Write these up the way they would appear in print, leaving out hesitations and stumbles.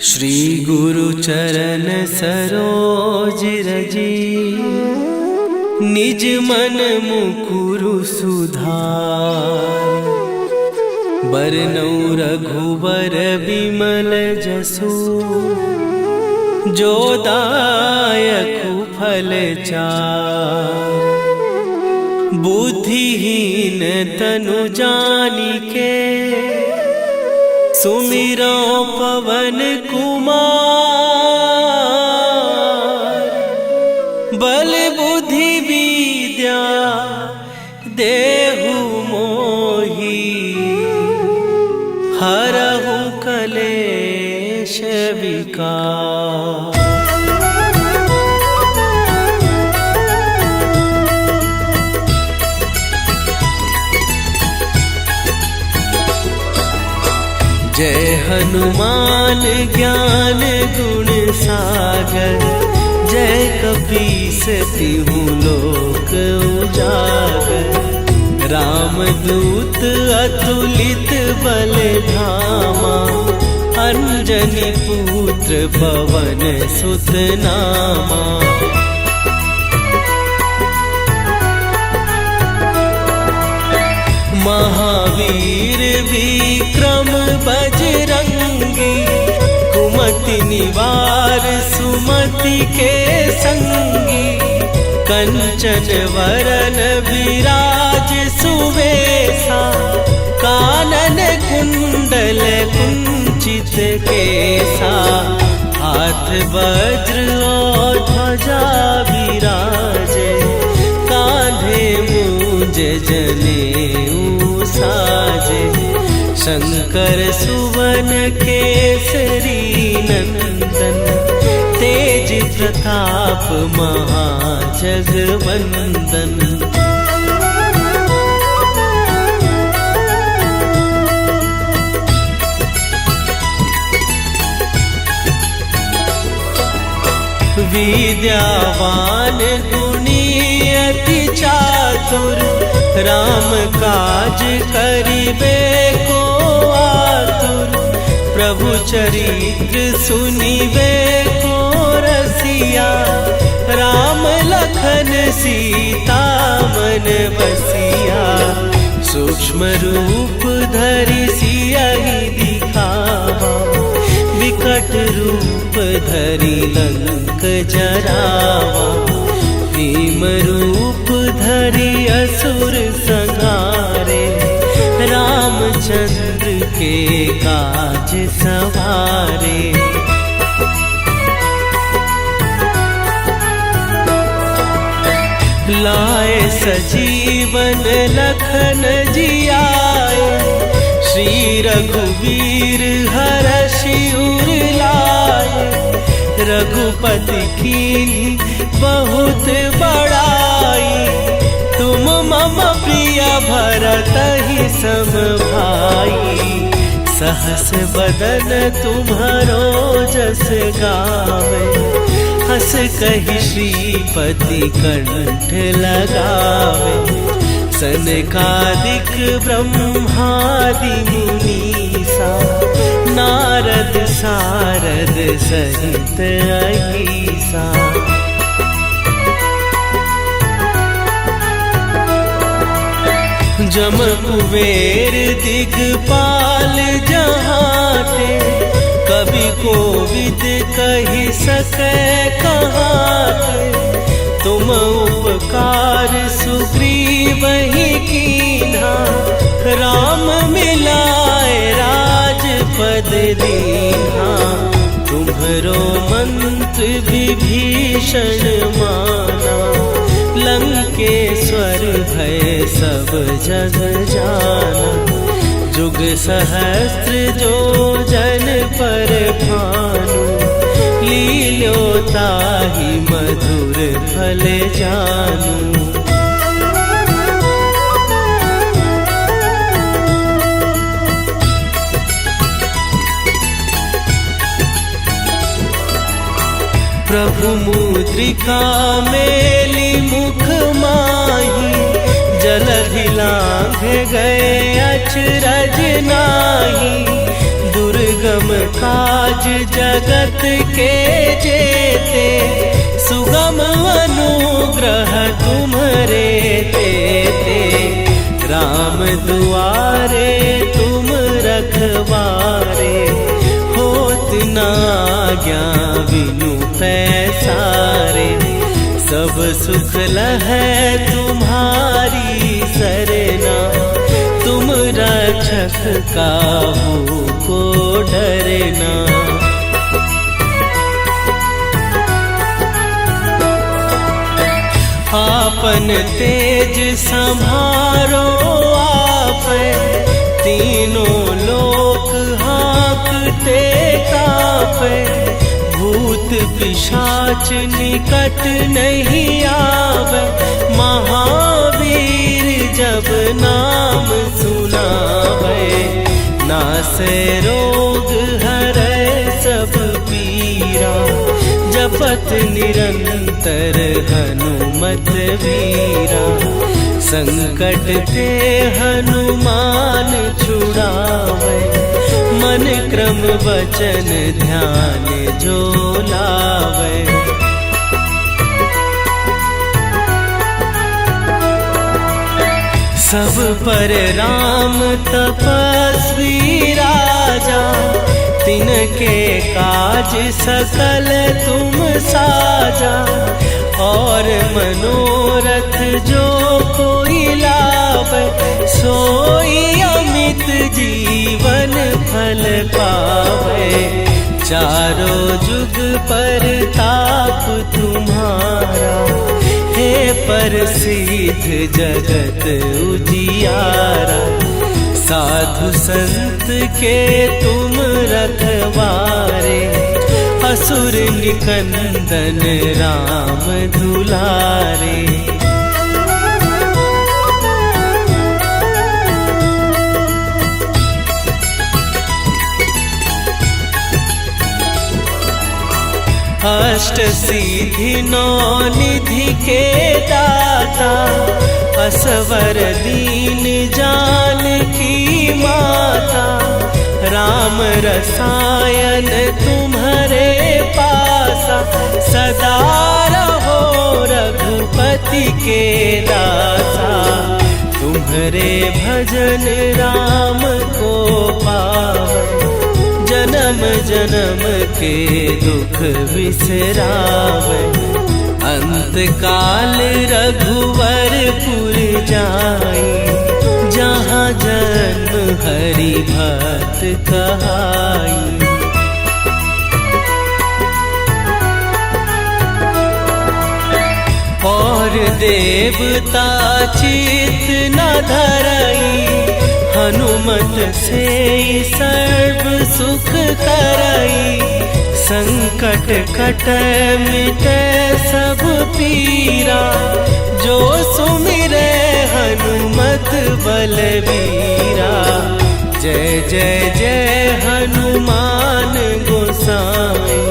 श्री गुरु चरण सरोज रजी, निज मन मुकुरु सुधार। बरनउँ रघुबर बिमल जसु, जो दायकु फल चार। बुद्धिहीन तनु जानिके, सुमिरो पवन कुमार। बल बुद्धि विद्या देहु मोहि, हरहु कलेश विकार। जय हनुमान ज्ञान गुण सागर, जय कपीस तिहु लोक उजागर। रामदूत अतुलित बल धामा, अंजनी पुत्र पवन सुत नामा। महावीर विक्रम बजरंगी, कुमति निवार सुमति के संगी। कंचन वरन विराज सुवेशा, कानन कुंडल कुंचित केसा। हाथ वज्र और ध्वजा विराजे, कांधे मूंज जनेऊ साजे। शंकर सुवन केसरी नंदन, तेज प्रताप महाजगवंदन। विद्यावान गुणी अति चातुर, राम काज करिबे को आतुर। प्रभु चरित्र सुनिबे को रसिया, राम लखन सीता मन बसिया। सूक्ष्म रूप धरि सियहि दिखावा, विकट रूप धरि लंक जरावा। भीम रूप धरि असुर संहारे, रामचंद्र के काज सवारे। लाए सजीवन लखन जियाए, श्री रघुवीर हरषि उर लाए। रघुपति कीन्ही बहुत बड़ाई, तुम मम प्रिय भरतहि सम भाई। सहस बदन तुम्हरो जस गावे, हस कहि श्रीपति कंठ लगावे। सनकादिक ब्रह्मादि मुनीसा, नारद सारद सहित अहीसा। जम कुबेर दिगपाल जहाते, कवि कोविद कहि सकै कहाते। तुम उपकार सुग्रीवहि कीन्हा, राम मिलाए राजपद दीन्हा। तुम्हरो मंत्र विभीषण माना, लंकेश्वर भय सब जग जाना। जुग सहस्त्र जो जन पर भानु, लील्योताहि मधुर फल जानू। प्रभु मुद्रिका मेली मुख माही, जलधि लांघ गए अचरज नाही। दुर्ग दुर्गम काज जगत के जेते, सुगम अनुग्रह तुम्हरे तेते। राम दुआरे तुम रखवारे, होत न आज्ञा बिनु पैसारे। सब सुख लहै तुम्हारी सरना, तुम रक्षक काहू को डरना। आपन तेज संभारो आपै, तीनों लोक हाँकते कापै। भूत पिशाच निकट नहीं आवे, महावीर जब नाम सुनावे। नासै रोग हरै सब पीरा, जपत निरंतर हनुमत वीरा। संकट ते हनुमान छुड़ावे, मन क्रम वचन ध्यान जो लावे। सब पर राम तपस्वी राजा, तिनके काज सकल तुम साजा। और मनोरथ जो कोई लावे, सोई अमित जीवन फल पावे। चारों जुग पर ताप तुम्हारा, हे प्रसिद्ध जगत उजियारा। साधु संत के तुम रखवारे, असुर निकंदन राम दुलारे। अष्ट सिद्धि नौ निधि के दाता, असवर दीन जानकी माता। राम रसायन तुम्हारे पासा, सदा रहो रघुपति के दासा। तुम्हारे भजन राम को पावन, जन्म जन्म के दुख बिसरावे। अंत काल रघुवरपुर जाई, जहाँ जन्म हरि भक्त कहाई। और देवता चित न धरई, हनुमत से सर्व सुख करई। संकट कटै मिटै सब पीरा, जो सुमिरै हनुमत बलबीरा। जय जय जय हनुमान गोसाई,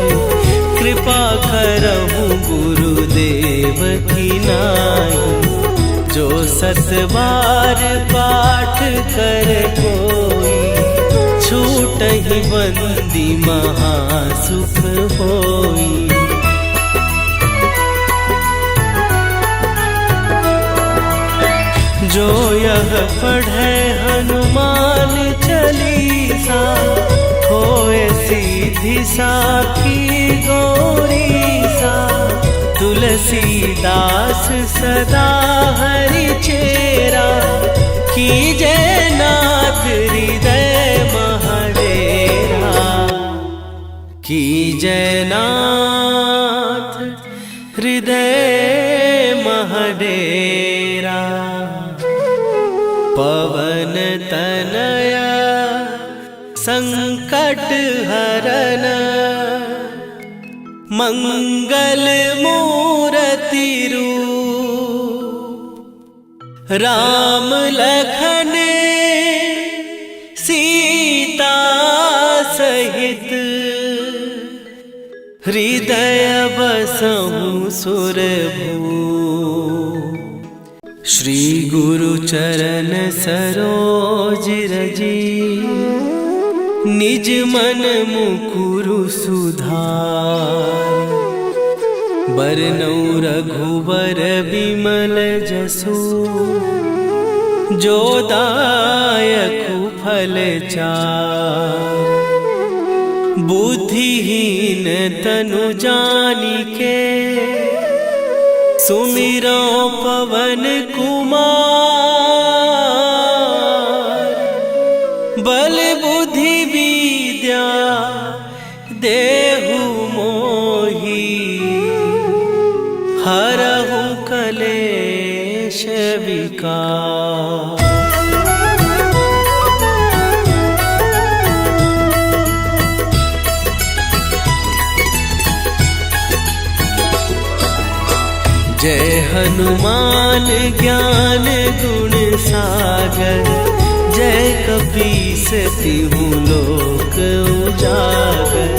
कृपा करहु गुरुदेव की नाई। जो सत बार पाठ कर कोई, छूटहि बंदी महासुख होई। जो यह पढ़े हनुमान चालीसा, होए सीधी साखी गौरीसा। तुलसीदास सदा हरि चेरा, कीजय नाथ हृदय महडेरा। कीजय नाथ हृदय महडेरा। पवन तनया संकट हरन, मंगल मूर्ति रूप। राम लखन सीता सहित, हृदय बसहु सुरभूप। श्री गुरु चरण सरोज रजी, निज मन मुकुरु सुधार। बरनौ रघुवर बिमल जसु, जो दायकु फल चार। बुद्धिहीन तनु जानिके, सुमिरो पवन कुमार। बल बुद्धि विद्या देहु मोहि, हरहु कलेश विकार। जय हनुमान ज्ञान गुण सागर। जय कपीस तिहु लोक उजागर।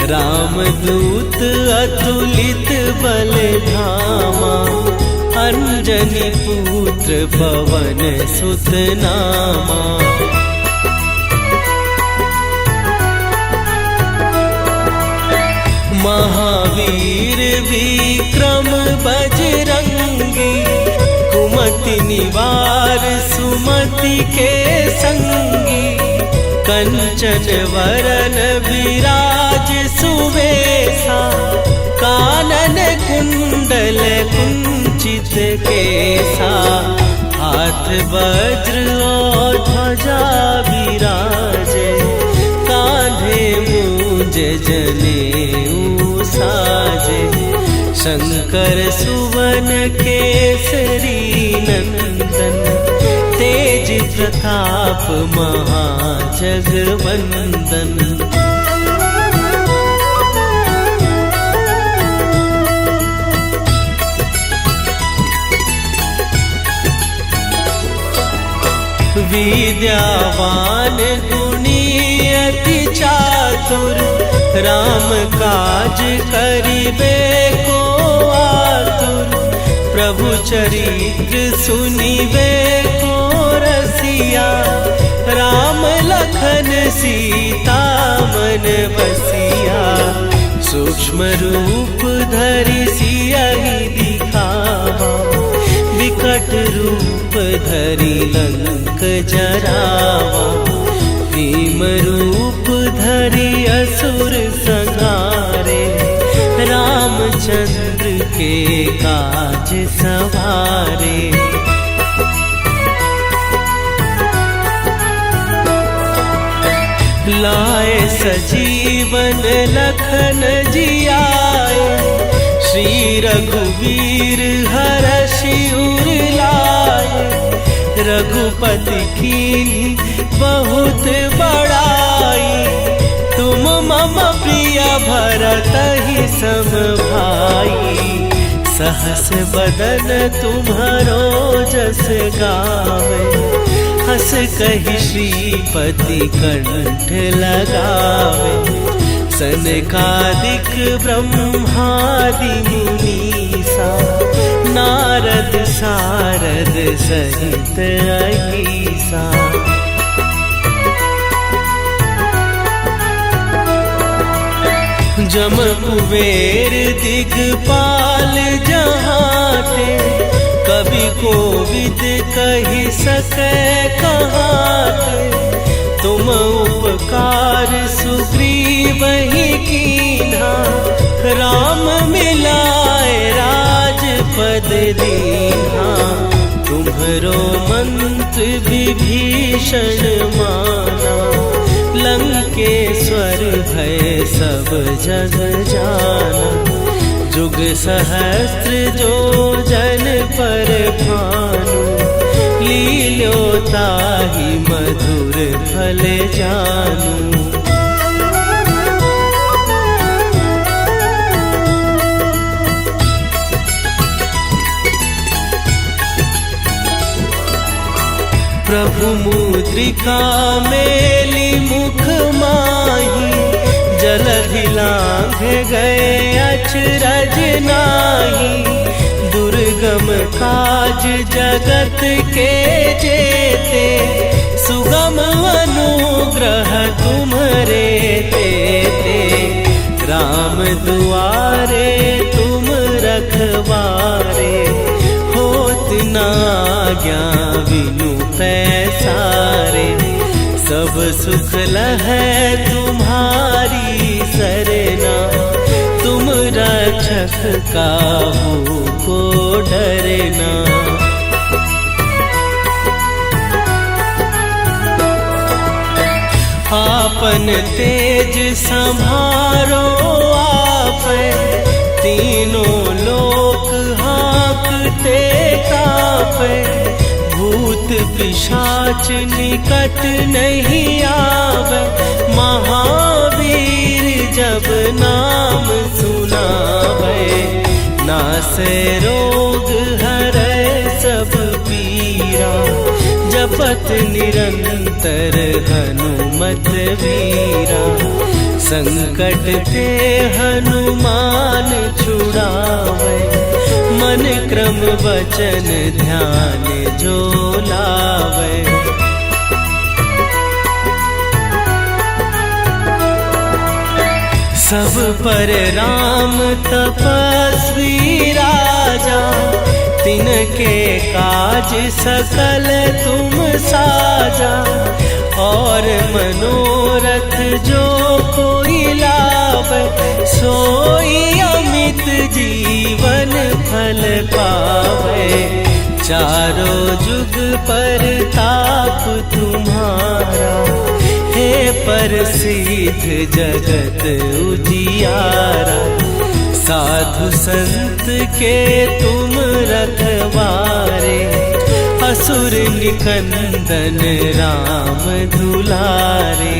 रामदूत अतुलित बल धामा, अंजनी पुत्र पवन सुत नामा। महावीर विक्रम बजरंगी, कुमति निवार सुमति के संगी। कंचन वरन विराज सुवेशा, कानन कुंडल कुंचित केसा। हाथ वज्र और ध्वजा विराजे, कांधे मूंज जनेऊ साजे। शंकर सुवन केसरी नंदन, तेज प्रताप महाजगवंदन। विद्यावान गुणी अति चातुर, राम काज करिबे को आतुर। प्रभु चरित्र सुनिबे को रसिया, राम लखन सीता मन बसिया। सूक्ष्म रूप धरि सियहि दिखावा, विकट रूप धरि लंक जरावा। भीम रूप धरि असुर संहारे, रामचंद्र के काज सवारे। लाए सजीवन लखन जियाए, श्री रघुवीर हरषि उर लाए। रघुपति कीन्ही बहुत बड़ाई, तुम मम प्रिय भरतहि सम भाई। सहस बदन तुम्हरो जस गावे, हस कहि श्रीपति कंठ लगावे। सनकादिक ब्रह्मादि मुनीसा, नारद सारद सहित अहीसा। जम कुबेर दिगपाल जहाते, कवि कोविद कहि सकै कहाते। तुम उपकार सुग्रीवहि कीन्हा, राम मिलाए राजपद दीन्हा। तुम्हरो मंत्र विभीषण माना, लंकेश्वर भय सब जग जाना। जुग सहस्त्र जो जन पर भानु, लील्यो ताहि मधुर फल जानू। प्रभु मुद्रिका मेली मुख माही, जलधि लांघ गए अचरज नाही, दुर्गम काज जगत के जेते, सुगम अनुग्रह तुम्हरे देते। राम दुआरे तुम रखवारे, होत न आज्ञा बिनु पैसारे। सब सुख लहै तुम्हारी सरना, तुम रक्षक काहू को डरना। आपन तेज संभारो आपै, तीनों लोक हाँकते कापै। भूत पिशाच निकट नहीं आवे, महावीर जब नाम सुनावे। नासै रोग हरै सब पीरा, जपत निरंतर हनुमत वीरा। संकट ते हनुमान छुड़ावे, मन क्रम वचन ध्यान जो लावे। सब पर राम तपस्वी राजा, तिनके काज सकल तुम साजा। और मनोरथ जो कोई लावे, सोई अमित जीवन फल पावे। चारों जुग पर ताप तुम्हारा, हे प्रसिद्ध जगत उजियारा। साधु संत के तुम रखवारे, असुर निकंदन राम दुलारे।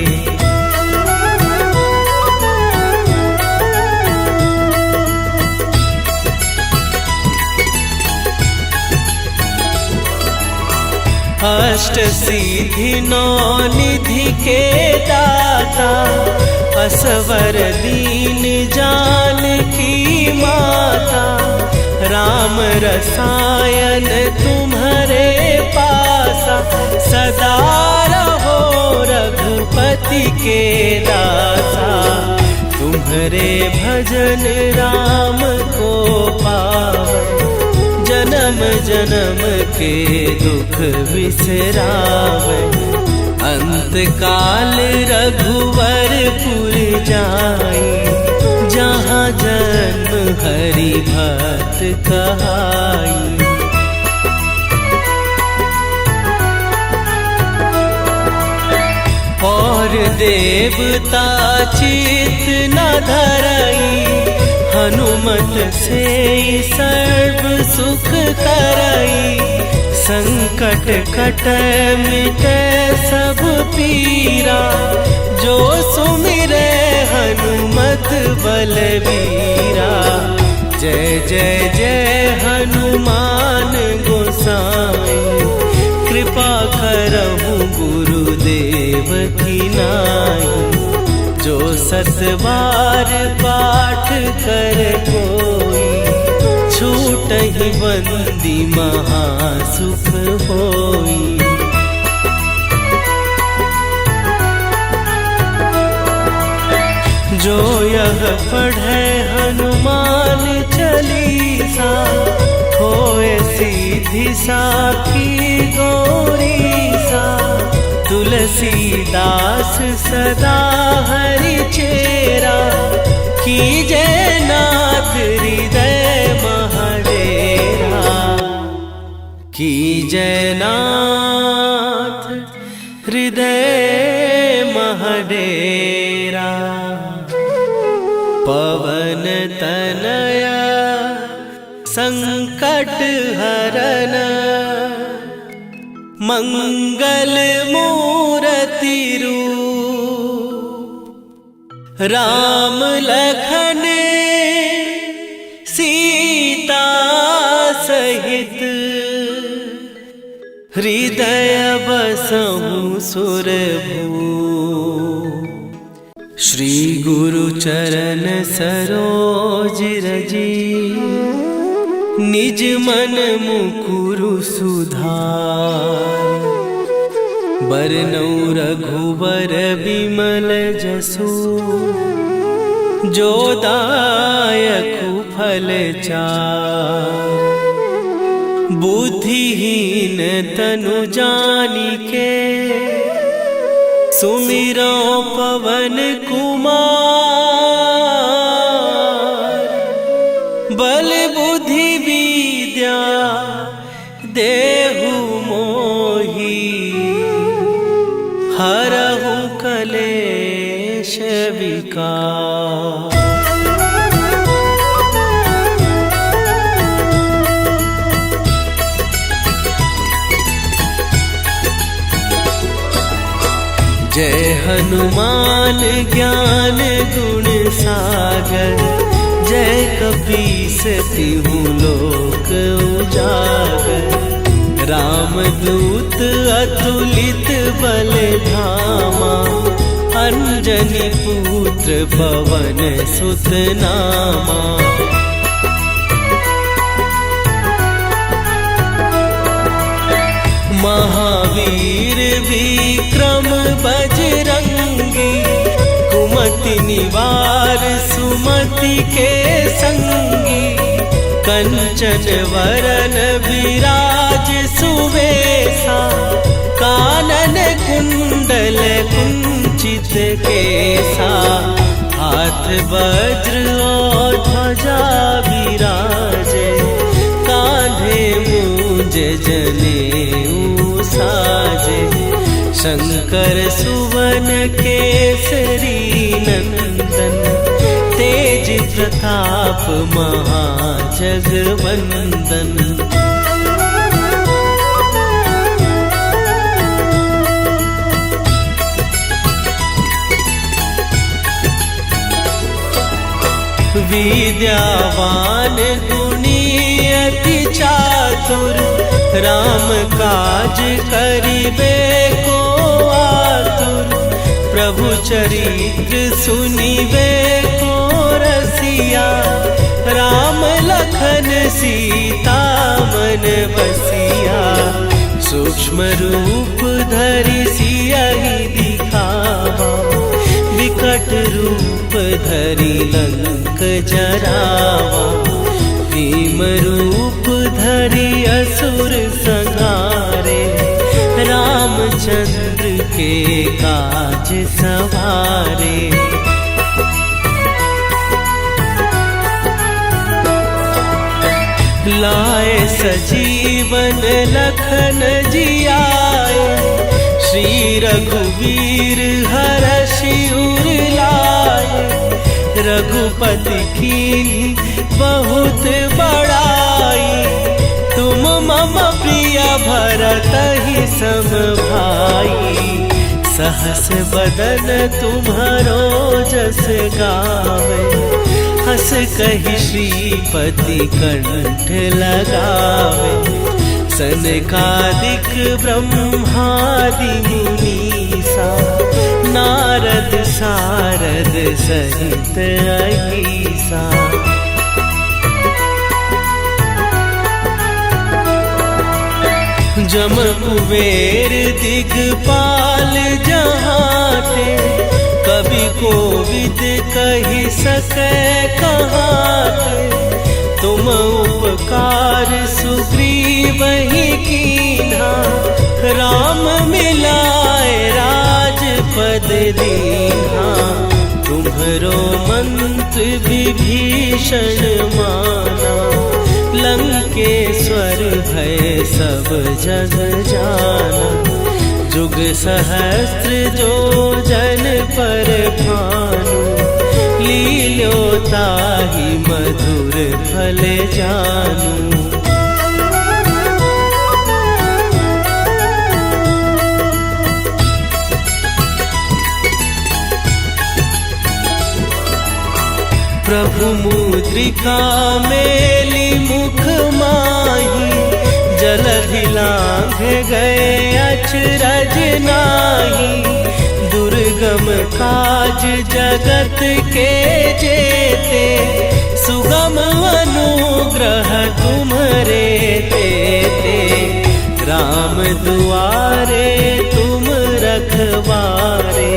अष्ट सिद्धि नौ निधि के दाता, असवर दीन जानकी माता। राम रसायन तुम्हारे पासा, सदा रहो रघुपति के दासा। तुम्हारे भजन राम को पावे, जन्म जन्म के दुख बिसरावे। अंत काल रघुवरपुर जाई, जहाँ जन्म हरि भक्त कहाई। और देवता चित न धरई, हनुमत से सर्व सुख करई। संकट कटै मिटै सब पीरा, जो सुमिरै हनुमत बलबीरा। जय जय जय हनुमान गोसाई, कृपा करहु गुरुदेव की नाई। जो सत बार पाठ कर कोई, छूटहि बंदी महासुख होई। जो यह पढ़े हनुमान चालीसा, होए सीधी साखी गौरीसा। तुलसीदास सदा हरि चेरा, कीजय नाथ हृदय महडेरा। कीजय नाथ हृदय महडेरा। पवन तनया संकट हरन, मंगल मूर्ति रूप। राम लखन सीता सहित, हृदय बसहु सुरभूप। श्री गुरु चरण सरोज रजी, निज मन मुकुरु सुधार। बरनउँ रघुबर बिमल जसु, जो दायकु फल चार। बुद्धिहीन तनु जानिके, सुमिरो पवन कुमार। बल बुद्धि विद्या देहु मोहि, हरहु कलेश विकार। जय हनुमान ज्ञान गुण सागर, जय कपीस तिहु लोक उजागर। रामदूत अतुलित बल धामा, अंजनी पुत्र पवन सुत नामा। महावीर विक्रम बजरंगी, कुमति निवार सुमति के संगी। कंचन वरन विराज सुवेशा, कानन कुंडल कुंचित केसा। हाथ वज्र और ध्वजा विराजे, कांधे मूंज जनेऊ साजे। शंकर सुवन केसरी नंदन, तेज प्रताप महाजगवंदन। विद्यावान गुणी अति चातुर, राम काज करिबे को आतुर। प्रभु चरित्र सुनिबे को रसिया, राम लखन सीता मन बसिया। सूक्ष्म रूप धरि सियहि दिखावा, विकट रूप धरि लंक जरावा। भीम रूप धरि असुर संहारे, रामचंद्र के काज सवारे। लाए सजीवन लखन जियाए, श्री रघुवीर हरषि उर लाए। रघुपति कीन्ही बहुत बड़ाई, तुम मम प्रिय भरतहि सम भाई। सहस बदन तुम्हरो जस गावे, हस कहि श्रीपति कंठ लगावे। सनकादिक ब्रह्मादि मुनीसा, नारद सारद सहित अहीसा। जम कुबेर दिगपाल जहाते, कवि कोविद कहि सकै कहाते। तुम उपकार सुग्रीवहि कीन्हा, राम मिलाए राजपद दीन्हा। तुम्हरो मंत्र विभीषण माना, लंकेश्वर भय सब जग जाना। जुग सहस्त्र जो जन पर भानु, लील्यो ताहि मधुर फल जानू। प्रभु मुद्रिका मेली मुख माही, जलधि लांघ गए अचरज नाही, दुर्गम काज जगत के जेते, सुगम अनुग्रह तुम्हरे तेते। राम दुआरे तुम रखवारे,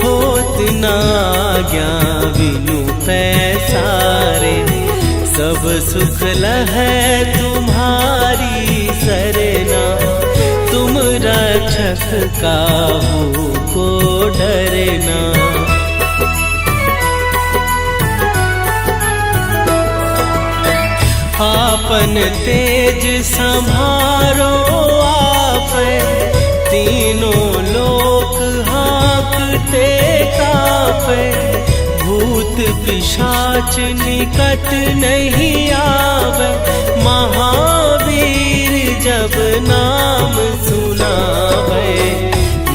होत न आज्ञा बिनु पैसारे। सब सुख लहै तुम्हारी सरना, तुम रक्षक काहू को डरना। आपन तेज सम्हारो आपै, तीनों लोक हाँकते कापै। भूत पिशाच निकट नहीं आवे, महावीर जब नाम सुनावे।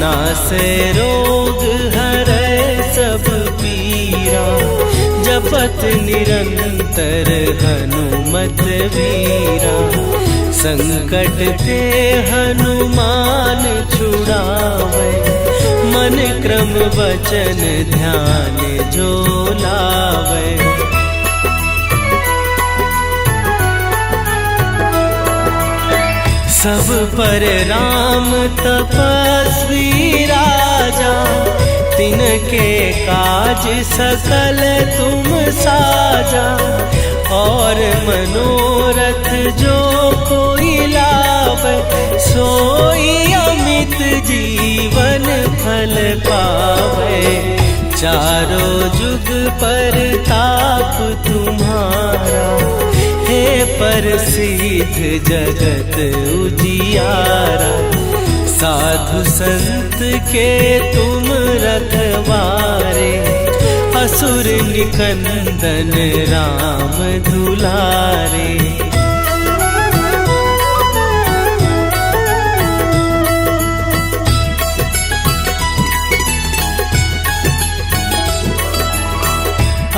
नासै रोग हरै सब पीरा, जपत निरंतर हनुमत वीरा। संकट ते हनुमान छुड़ावे, मन क्रम वचन ध्यान जो लावे। सब पर राम तपस्वी राजा, तिनके काज सकल तुम साजा। और मनोरथ जो कोई लावे, सोई अमित जीवन फल पावे। चारों जुग पर ताप तुम्हारा, हे प्रसिद्ध जगत उजियारा। साधु संत के तुम रखवारे, असुर निकंदन राम दुलारे।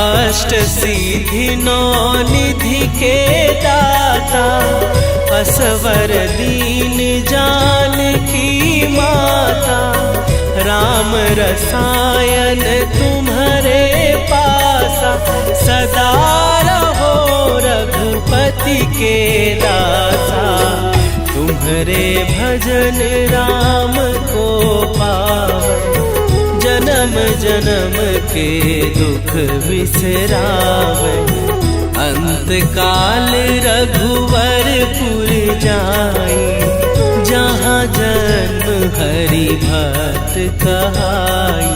अष्ट सिद्धि नौ निधि के दाता, असवर दीन जानकी माता। राम रसायन तुम्हारे पासा, सदा रहो रघुपति के दासा। तुम्हारे भजन राम को पावे, जन्म जन्म के दुख बिसरावे। अंत काल रघुवरपुर जाई, जहाँ जन्म हरि भक्त कहाई।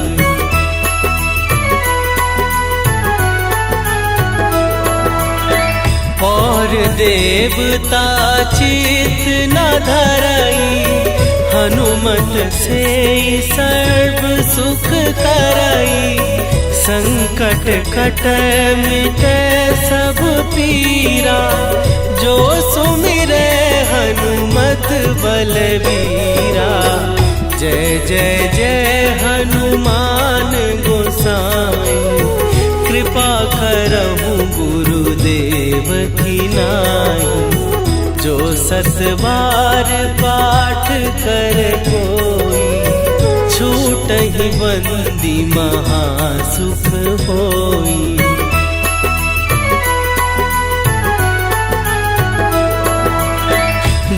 और देवता चित न धरई, हनुमत से सर्व सुख करई। संकट कटै मिटै सब पीरा, जो सुमिरै हनुमत बलबीरा। जय जय जय हनुमान गोसाई, कृपा करहु गुरुदेव की नाई। जो सत बार पाठ कर कोई, छूटहि बंदी महासुख होई।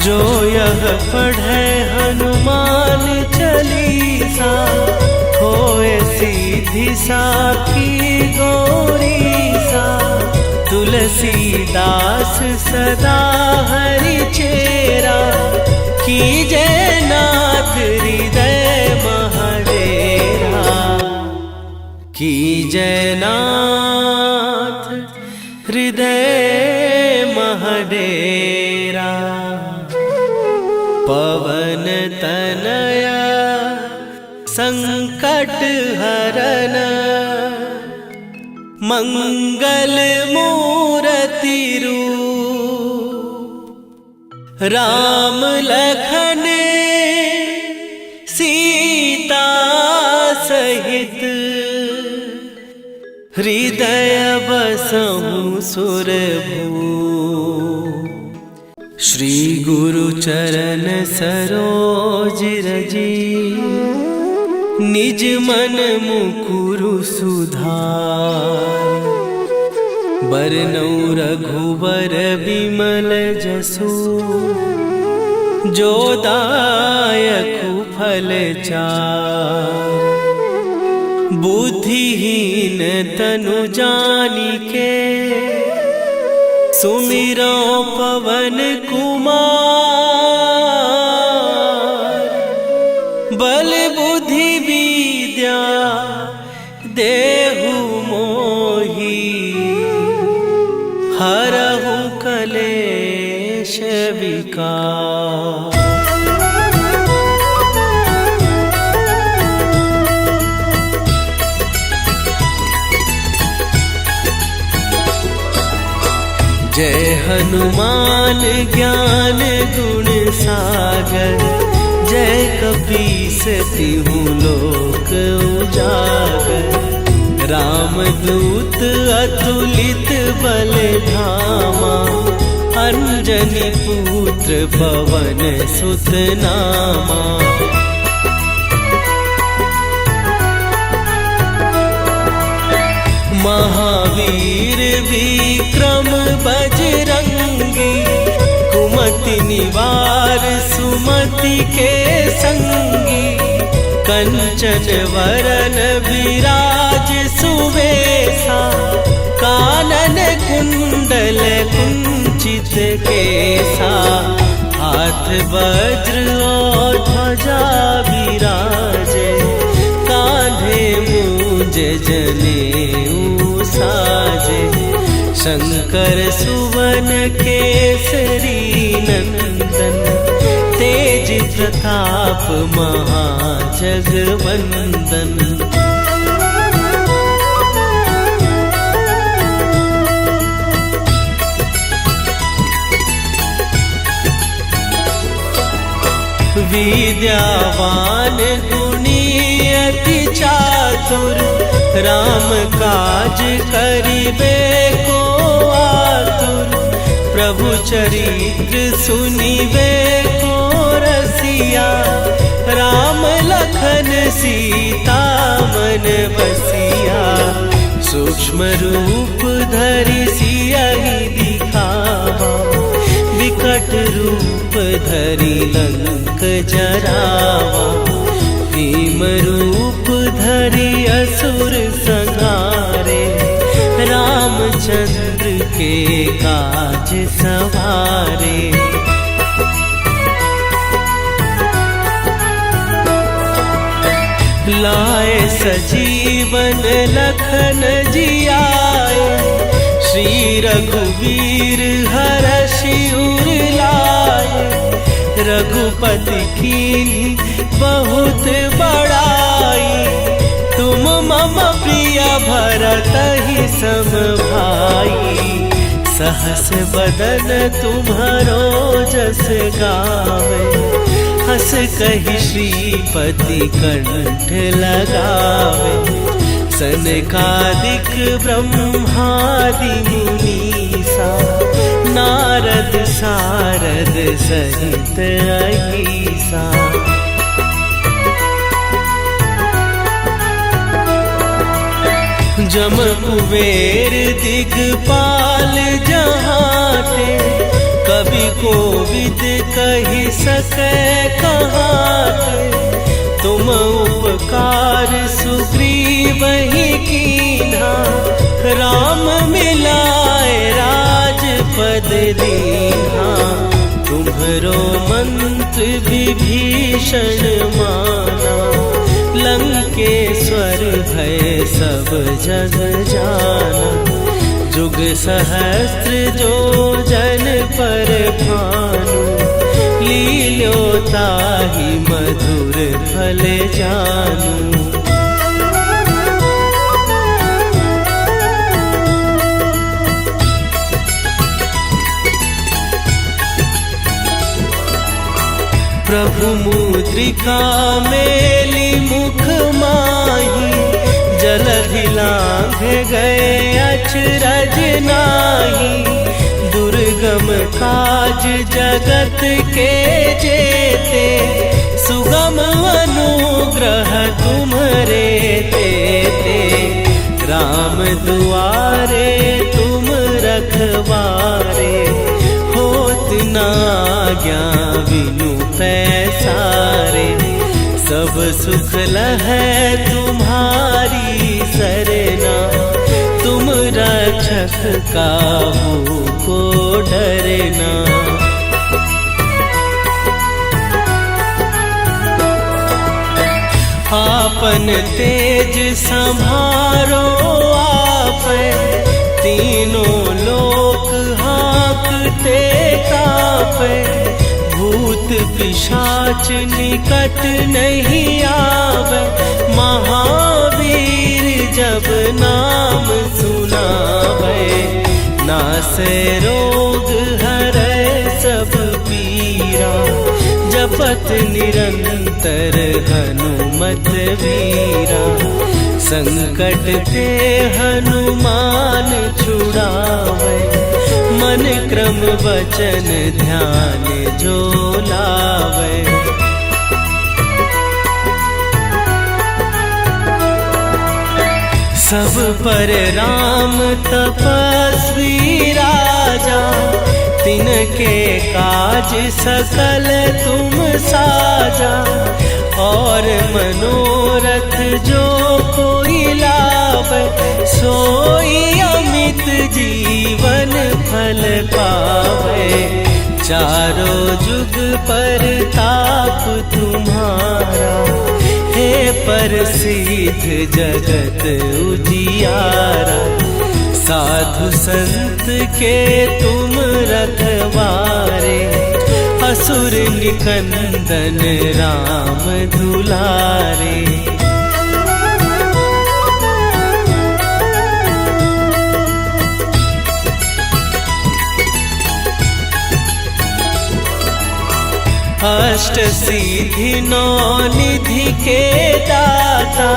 जो यह पढ़े हनुमान चालीसा, होए सीधी साखी गौरीसा। तुलसीदास सदा हरि चेरा, कीजय नाथ हृदय महडेरा। कीजय नाथ हृदय महडेरा। पवन तनया संकट हरन, मंगल मूर्ति रूप। राम लखन सीता सहित, हृदय बसहु सुरभूप। श्री गुरु चरण सरोज रजी, निज मन मुकुरु सुधार। बरनउँ रघुबर बिमल जसु, जो दायकु फल चार। बुद्धिहीन तनु जानिके, सुमिरो पवन कुमार। बल बुद्धि विद्या देहु मोहि, हरहु कलेश विकार। जय हनुमान ज्ञान गुण सागर, जय कपीस तिहुँ लोक उजागर। रामदूत अतुलित बल धामा, अंजनी पुत्र पवन सुत नामा। महावीर विक्रम बजरंगी, कुमति निवार सुमति के संगी। कंचन वरन विराज सुवेशा, कानन कुंडल कुंचित केसा। हाथ वज्र और ध्वजा विराजे, कांधे मूंज जनेऊ साजे। शंकर सुवन केसरी नंदन, तेज प्रताप महाजगवंदन। विद्यावान गुणी अति चातुर, राम काज करिबे को आतुर। प्रभु चरित्र सुनिबे को रसिया, राम लखन सीता मन बसिया। सूक्ष्म रूप धरि सियहि दिखावा, विकट रूप धरि लंक जरावा। भीम रूप धरि असुर संहारे, रामचंद्र के काज सवारे। लाए सजीवन लखन जियाए, श्री रघुवीर हरषि उर लाए। रघुपति कीन्ही बहुत बड़ाई, तुम मम प्रिय भरतहि सम भाई। सहस बदन तुम्हरो जस गावे, हस कहि श्रीपति कंठ लगावे। सनकादिक ब्रह्मादि मुनीसा, नारद सारद सहित अहीसा। जम कुबेर दिगपाल जहाते, कवि कोविद कहि सकै कहाते। तुम उपकार सुग्रीवहि कीन्हा, राम मिलाए राजपद दीन्हा। तुम्हरो मंत्र विभीषण माना, लंकेश्वर भय सब जग जाना। जुग सहस्त्र जो जन पर भानु, लील्यो ताहि मधुर फल जानू। प्रभु मुद्रिका मेली मुख माही, जलधि लांघ गए अचरज नाही। दुर्गम काज जगत के जेते, सुगम अनुग्रह तुम्हरे देते। राम दुआरे तुम रखवारे, होत न आज्ञा बिनु पैसारे। सब सुख लहै तुम्हारी सरना, तुम रक्षक काहू को डरना। आपन तेज संभारो आपै, तीनों लोक हाँकते कापै। भूत पिशाच निकट नहीं आवे, महावीर जब नाम सुनावे। नासै रोग हरै सब पीरा, जपत निरंतर हनुमत वीरा। संकट ते हनुमान छुड़ावे, मन क्रम वचन ध्यान जो लावे। सब पर राम तपस्वी राजा, तिनके काज सकल तुम साजा। और मनोरथ जो कोई लावे, सोई अमित जीवन फल पावे। चारों जुग पर ताप तुम्हारा, हे प्रसिद्ध जगत उजियारा। साधु संत के तुम रखवारे, असुर निकंदन राम दुलारे। अष्ट सिद्धि नौ निधि के दाता,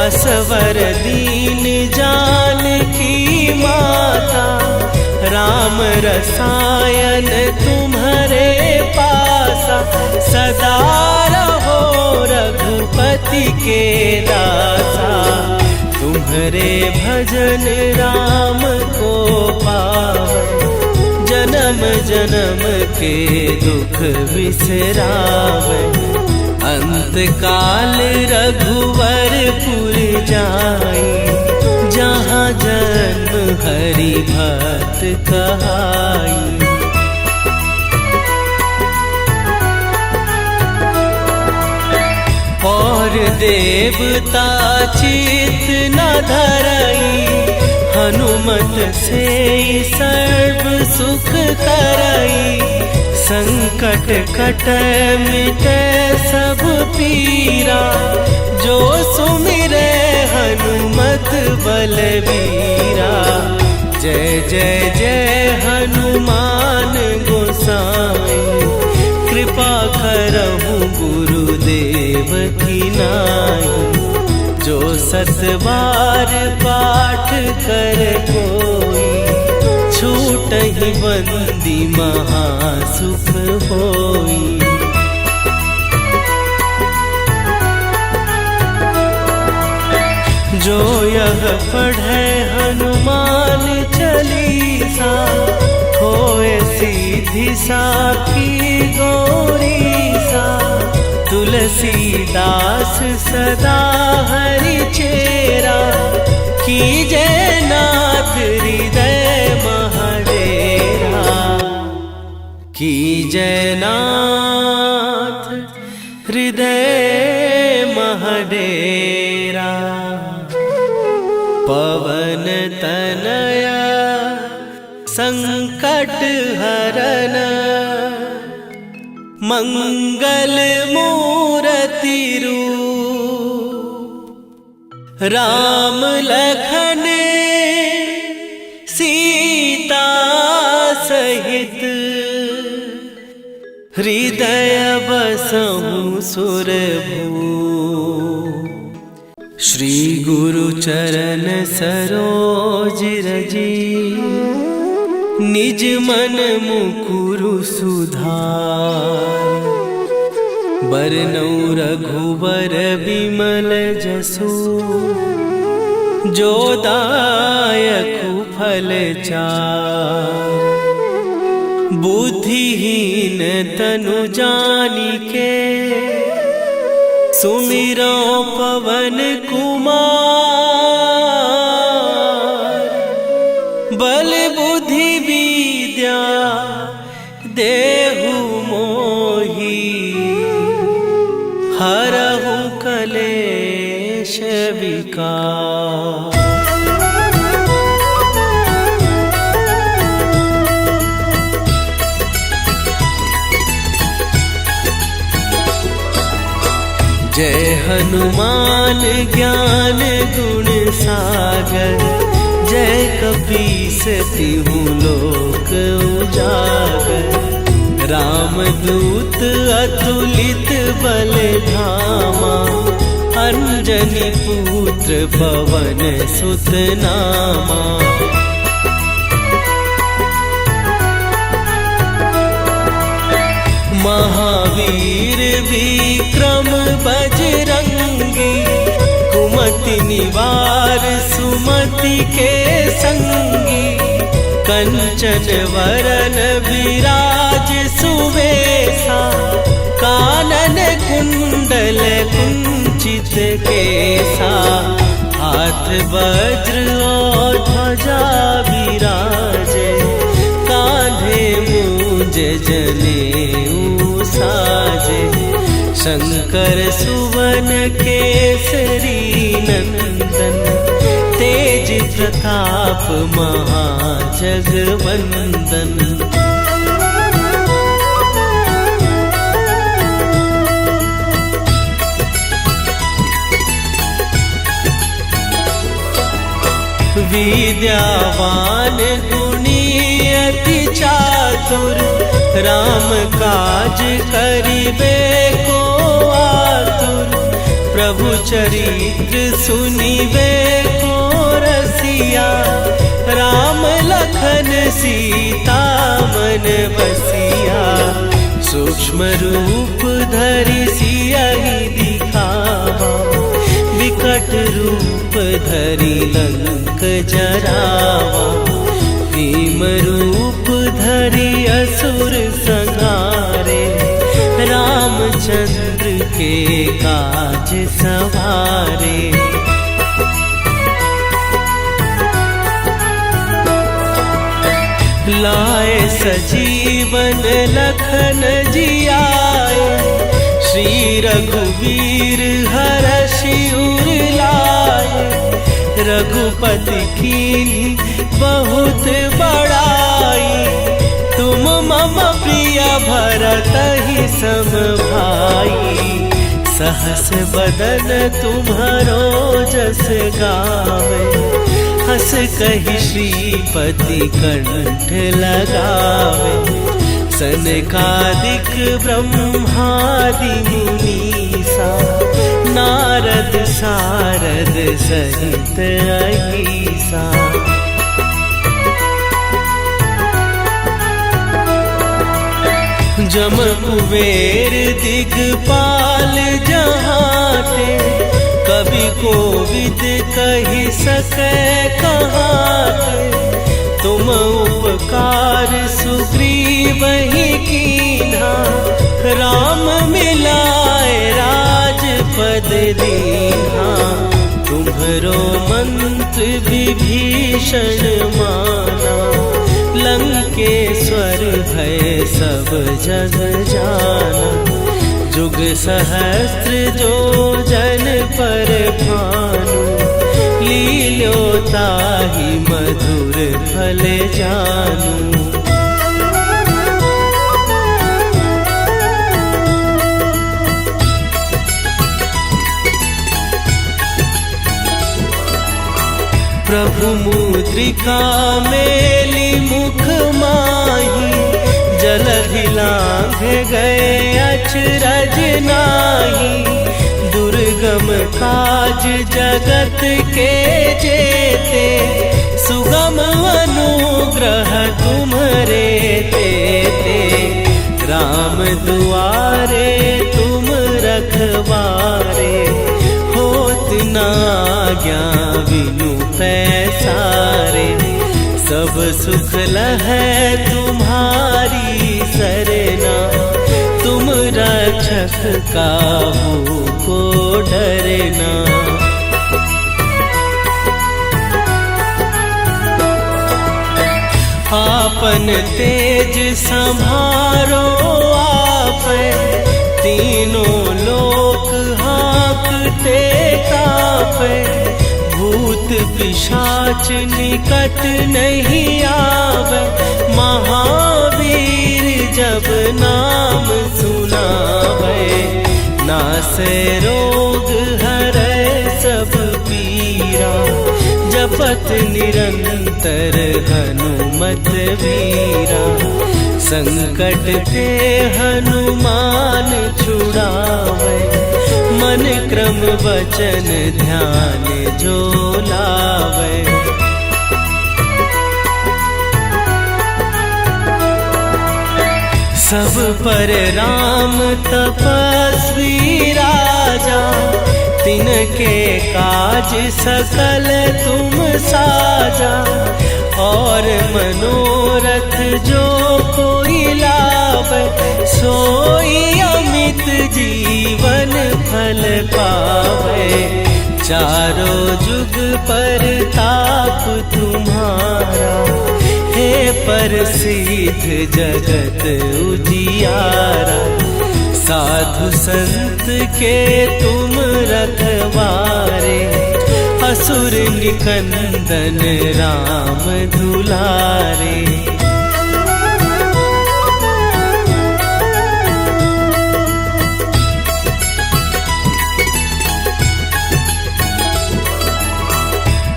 असवर दीन जानकी माता। राम रसायन तुम्हारे पासा, सदा रहो रघुपति के दासा। तुम्हारे भजन राम को पावे, जन्म जन्म के दुख बिसरावे। अंत काल रघुवरपुर जाई, जहाँ जन्म हरि भक्त कहाई। और देवता चित न धरई, हनुमत से सर्व सुख करई। संकट कटै मिटै सब पीरा, जो सुमिरै हनुमत बलबीरा। जय जय जय हनुमान गोसाई, कृपा करहु गुरुदेव की नाई। जो सत बार पाठ कर कोई, छूटहि बंदी महासुख होई। जो यह पढ़े हनुमान चालीसा, होए सीधी साखी गौरीसा। तुलसीदास सदा हरि चेरा, कीजय नाथ हृदय महडेरा। कीजय नाथ हृदय महडेरा। पवन तनया संकट हरन, मंगल मूर्ति रूप। राम लखन सीता सहित, हृदय बसहु सुरभूप। श्री गुरु चरण सरोज रजी, निज मन मुकुरु सुधार। बरनौ रघुबर विमल जसु, जो दायकु फल चार। बुद्धिहीन तनु जानिके, सुमिरो पवन कुमार। बल बुद्धि विद्या देहु मोहि, हरहु कलेश विकार। जय हनुमान ज्ञान गुण सागर। जय कपीस तिहु लोक उजागर। रामदूत अतुलित बल धामा, अंजनी पुत्र पवन सुत नामा। महावीर विक्रम बजरंगी, कुमति निवार सुमति के संगी। कंचन वरन विराज सुवेशा, कानन कुंडल कुंचित केसा। हाथ वज्र और ध्वजा विराजे, कांधे मूंज जनेऊ साजे। शंकर सुवन केसरी नंदन, तेज प्रताप महाजगवंदन। विद्यावान गुणी अति चातुर, राम काज करिबे को आतुर। प्रभु चरित्र सुनिबे को रसिया, राम लखन सीता मन बसिया। सूक्ष्म रूप धरि सियहि दिखावा, विकट रूप धरि लंक जरावा। भीम रूप धरि असुर संहारे, रामचंद्र के काज सवारे। लाए सजीवन लखन जियाए, श्री रघुवीर हरषि उर लाए। रघुपति कीन्ही बहुत बड़ाई, तुम मम प्रिय भरतहि सम भाई। सहस बदन तुम्हरो जस गावे, हस कहि श्रीपति कंठ लगावे। सनकादिक ब्रह्मादि मुनीसा, नारद सारद सहित अहीसा। जम कुबेर दिगपाल जहाते, कवि कोविद कहि सकै कहाते। तुम उपकार सुग्रीवहि कीन्हा, राम मिलाए राजपद दीन्हा। तुम्हरो मंत्र विभीषण माना, लंकेश्वर भय सब जग जाना। जुग सहस्त्र जो जन पर भानु, लील्योताहि मधुर फल जानू। प्रभु मुद्रिका मेली मुख माही, जलधि लांघ गए अचरज नाही। दुर्गम काज जगत के जेते, सुगम अनुग्रह तुम दुआरे तुम रखवारे, होत ना आज्ञा बिनु पैसारे। सब सुख लहै तुम्हारी सरना, तुम रक्षक काहू को डरना। आपन तेज संभारो आपै, तीनों लोक हाँकते कापै। भूत पिशाच निकट नहीं आवे, महावीर जब नाम सुनावे। नासै रोग हरै सब पीरा, जपत निरंतर हनुमत वीरा। संकट ते हनुमान छुड़ावे, मन क्रम वचन ध्यान जो लावे। सब पर राम तपस्वी राजा, तिनके काज सकल तुम साजा। और मनोरथ जो कोई लावे, सोई अमित जीवन फल पावे। चारों जुग पर ताप तुम्हारा, हे प्रसिद्ध जगत उजियारा। साधु संत के तुम रखवारे, असुर निकंदन राम दुलारे।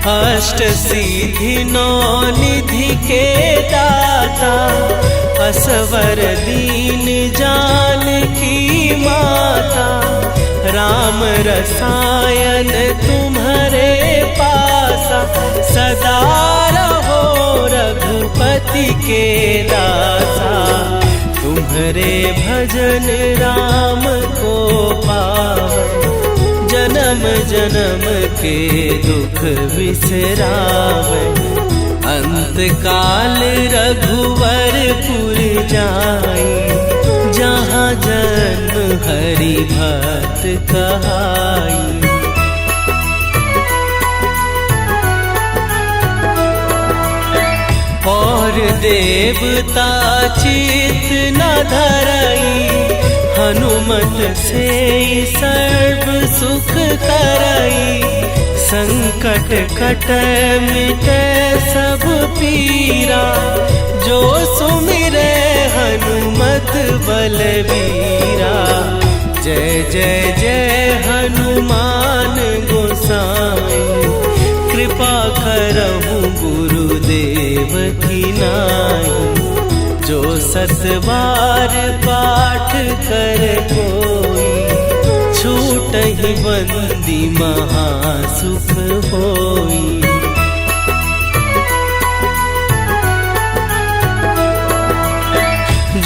अष्ट सिद्धि नौ निधि के दाता, असवर दीन जानकी माता। राम रसायन तुम्हारे पासा, सदा रहो रघुपति के दासा। तुम्हारे भजन राम को पावे, जन्म जन्म के दुख बिसरावे। अंत काल रघुवरपुर जाई, जहाँ जन्म हरि भक्त कहाई। और देवता चित न धरई, हनुमत से सर्व सुख करई। संकट कटै मिटै सब पीरा, जो सुमिरै हनुमत बलबीरा। जय जय जय हनुमान गोसाई, कृपा करहु गुरुदेव की नाई। जो सत बार पाठ कर कोई, छूटहि बंदी महासुख होई।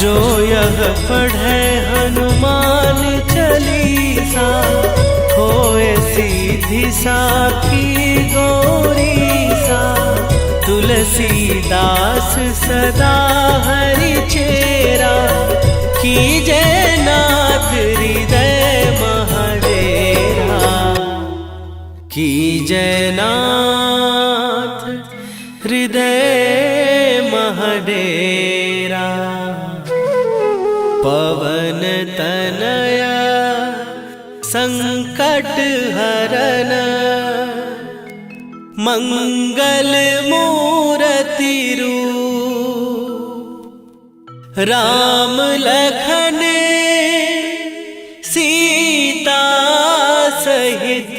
जो यह पढ़े हनुमान चालीसा, होए सीधी साखी गौरीसा। तुलसीदास सदा हरि चेरा, कीजय नाथ हृदय महडेरा। कीजय नाथ हृदय महडेरा। पवन तनया संकट हरन, मंगल मूर्ति रूप। राम लखन सीता सहित,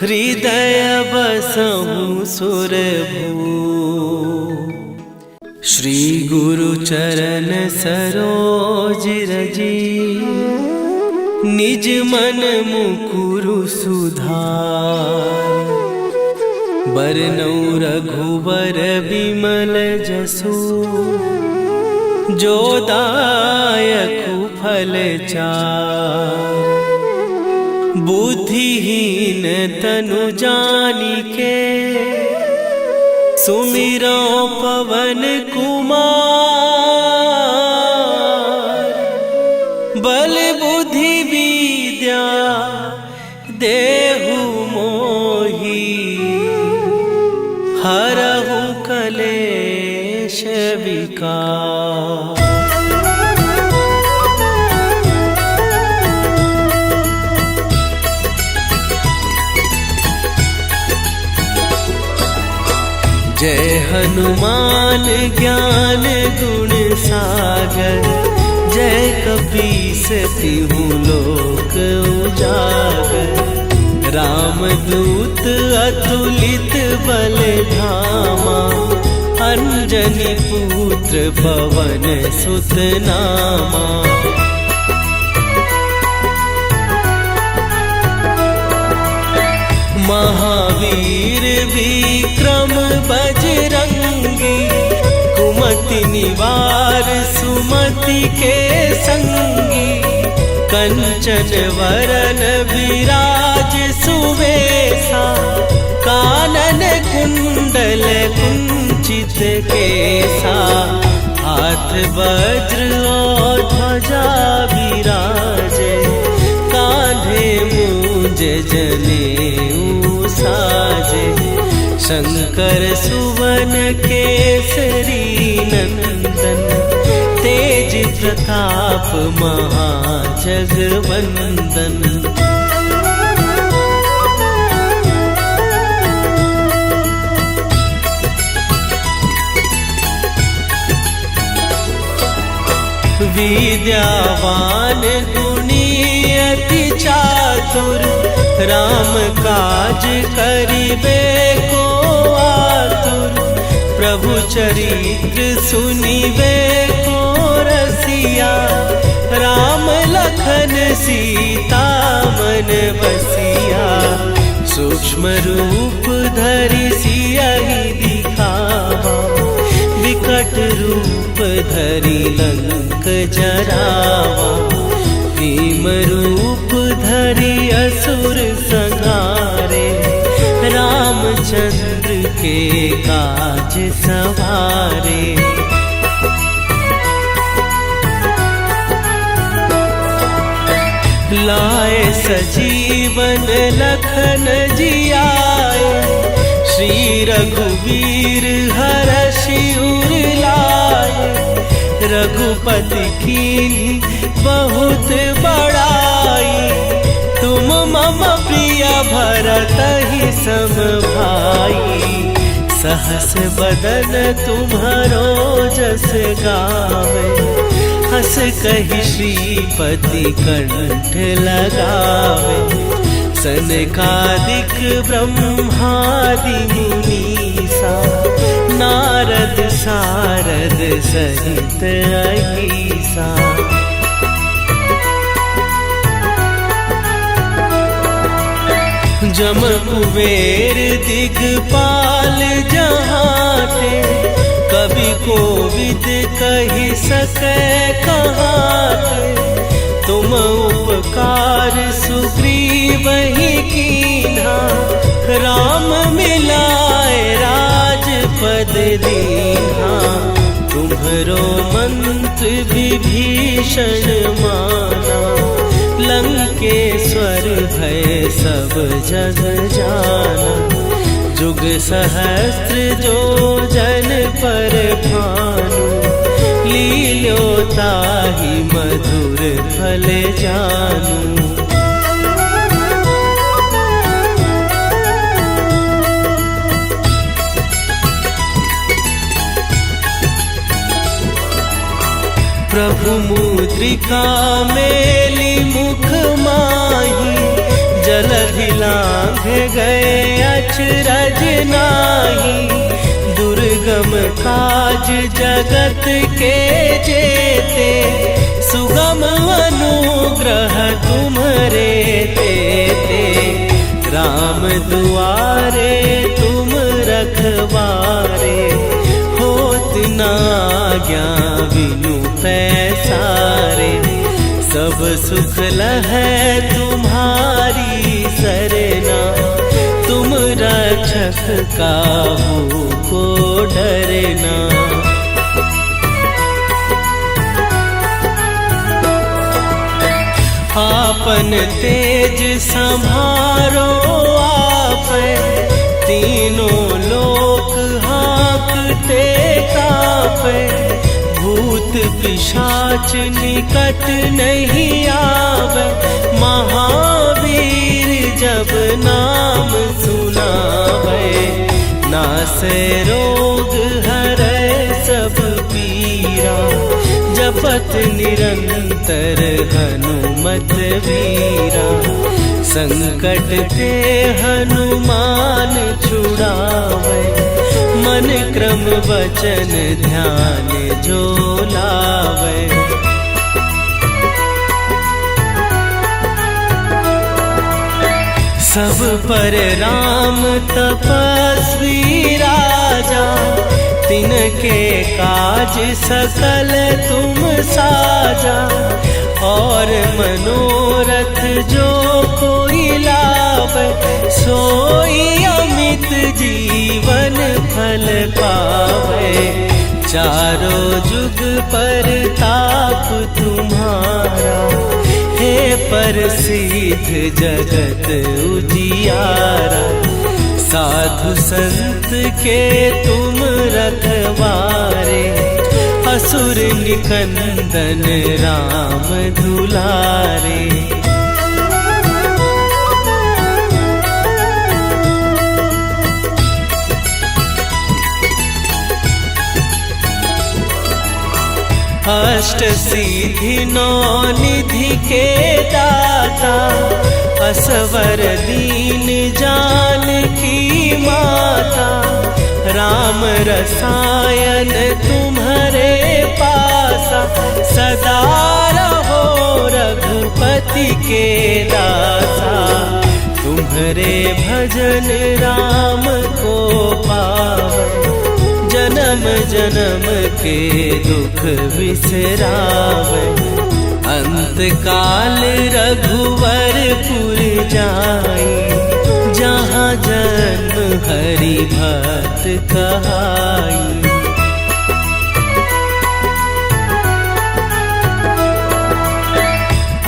हृदय बसहु सुरभूप। श्री गुरु चरण सरोज रजी, निज मन मुकुरु सुधार। बरनउँ रघुबर बिमल जसु, जो दायक फल चार। बुद्धिहीन तनु जानिके सुमिरो पवन कुमार। बल बुद्धि विद्या देहु मोहि हरहु कलेश विकार। जय हनुमान ज्ञान गुण सागर। जय कपीस तिहु लोक उजागर। रामदूत अतुलित बल धामा। अंजनी पुत्र पवन सुत नामा। महावीर विक्रम बजरंगी। कुमति निवार सुमति के संगी। कंचन वरन विराज सुवेशा। कानन कुंडल कुंचित केसा। हाथ वज्र और ध्वजा विराजे। कांधे मूंज जनेऊ साजे। शंकर सुवन केसरी नंदन। तेज प्रताप महाजगवंदन। विद्यावान गुणी अति चातुर। राम काज करिबे को आतुर। प्रभु चरित्र सुनिबे को रसिया। राम लखन सीता मन बसिया। सूक्ष्म रूप धरि सियहि दिखावा। विकट रूप धरि लंक जरावा। भीम रूप धरि असुर संहारे। रामचंद्र के काज सवारे। लाए सजीवन लखन जियाए। श्री रघुवीर हरषि उर लाए। रघुपति कीन्ही बहुत बड़ाई। तुम मम प्रिय भरतहि सम भाई। सहस बदन तुम्हरो जस गावे। हस कहि श्रीपति कंठ लगावे। सनकादिक ब्रह्मादि मुनीसा। नारद सारद सहित अहिसा। जम कुबेर दिगपाल जहाते। कवि कोविद कहि सकै कहाते। तुम उपकार सुग्रीवहि कीन्हा। राम मिलाए राजपद दीन्हा। तुम्हरो मंत्र विभीषण माना। लंकेश्वर भय सब जग जाना। जुग सहस्त्र जो जन पर भानु। लील्यो ताहि मधुर फल जानू। प्रभु मुद्रिका मेली मुख माही। जलधि लांघ गए अचरज नाही। दुर्गम काज जगत के जेते। सुगम अनुग्रह तुम्हरे तेते। राम दुआरे तुम रखवारे। होत न आज्ञा बिनु सब सुख लहै तुम्हारी सरना, तुम रक्षक काहू को डरना। आपन तेज संभारो आप, तीनों लोक हाँकते कांपे। भूत पिशाच निकट नहीं आवे, महावीर जब नाम सुनावे। नासे रोग हरै सब पीरा, जपत निरंतर हनुमत वीरा। संकट ते हनुमान छुड़ावे, मन क्रम वचन ध्यान जो लावे। सब पर राम तपस्वी राजा, तिनके काज सकल तुम साजा। और मनोरथ जो कोई लावे, सोई अमित जीवन फल पावे। चारों जुग पर ताप तुम्हारा, हे प्रसिद्ध जगत उजियारा। साधु संत के तुम रखवारे, असुर निकंदन राम दुलारे। अष्ट सिद्धि नौ निधि के दाता, असवर दीन जानकी माता। राम रसायन तुम्हारे पासा, सदा रहो रघुपति के दासा। तुम्हारे भजन राम को पावे, जन्म जन्म के दुख बिसरावे। अंत काल रघुवरपुर जाई, जहाँ जन्म हरि भक्त कहाई।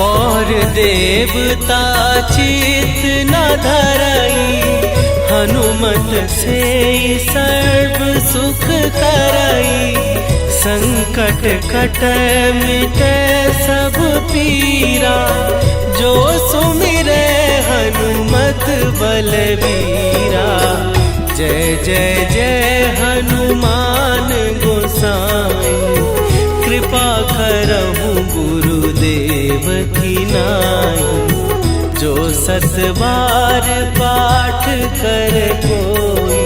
और देवता चित न धरई, हनुमत से सर्व सुख करई। संकट कट मिटे सब पीरा, जो सुमिरे हनुमत बलबीरा। जय जय जय हनुमान गोसाई, कृपा करहु गुरुदेव की नाई। जो सत बार पाठ कर कोई,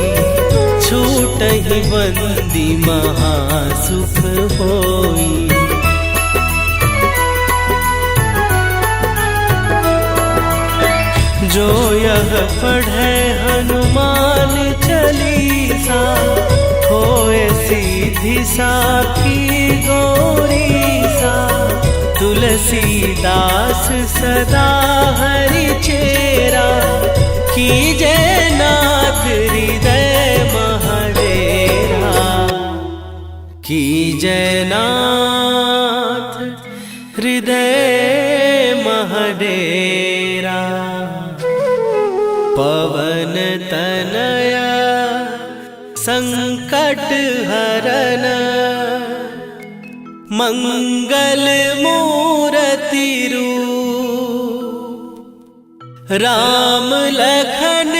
छूटहि बंदी महासुख होई। जो यह पढ़े हनुमान चालीसा, होए सीधी साखी गौरीसा। तुलसीदास सदा हरि चेरा, कीजय नाथ हृदय महडेरा। कीजय नाथ हृदय महडेरा। पवन तनया संकट हरन, मंगल मूर्ति रूप। राम लखन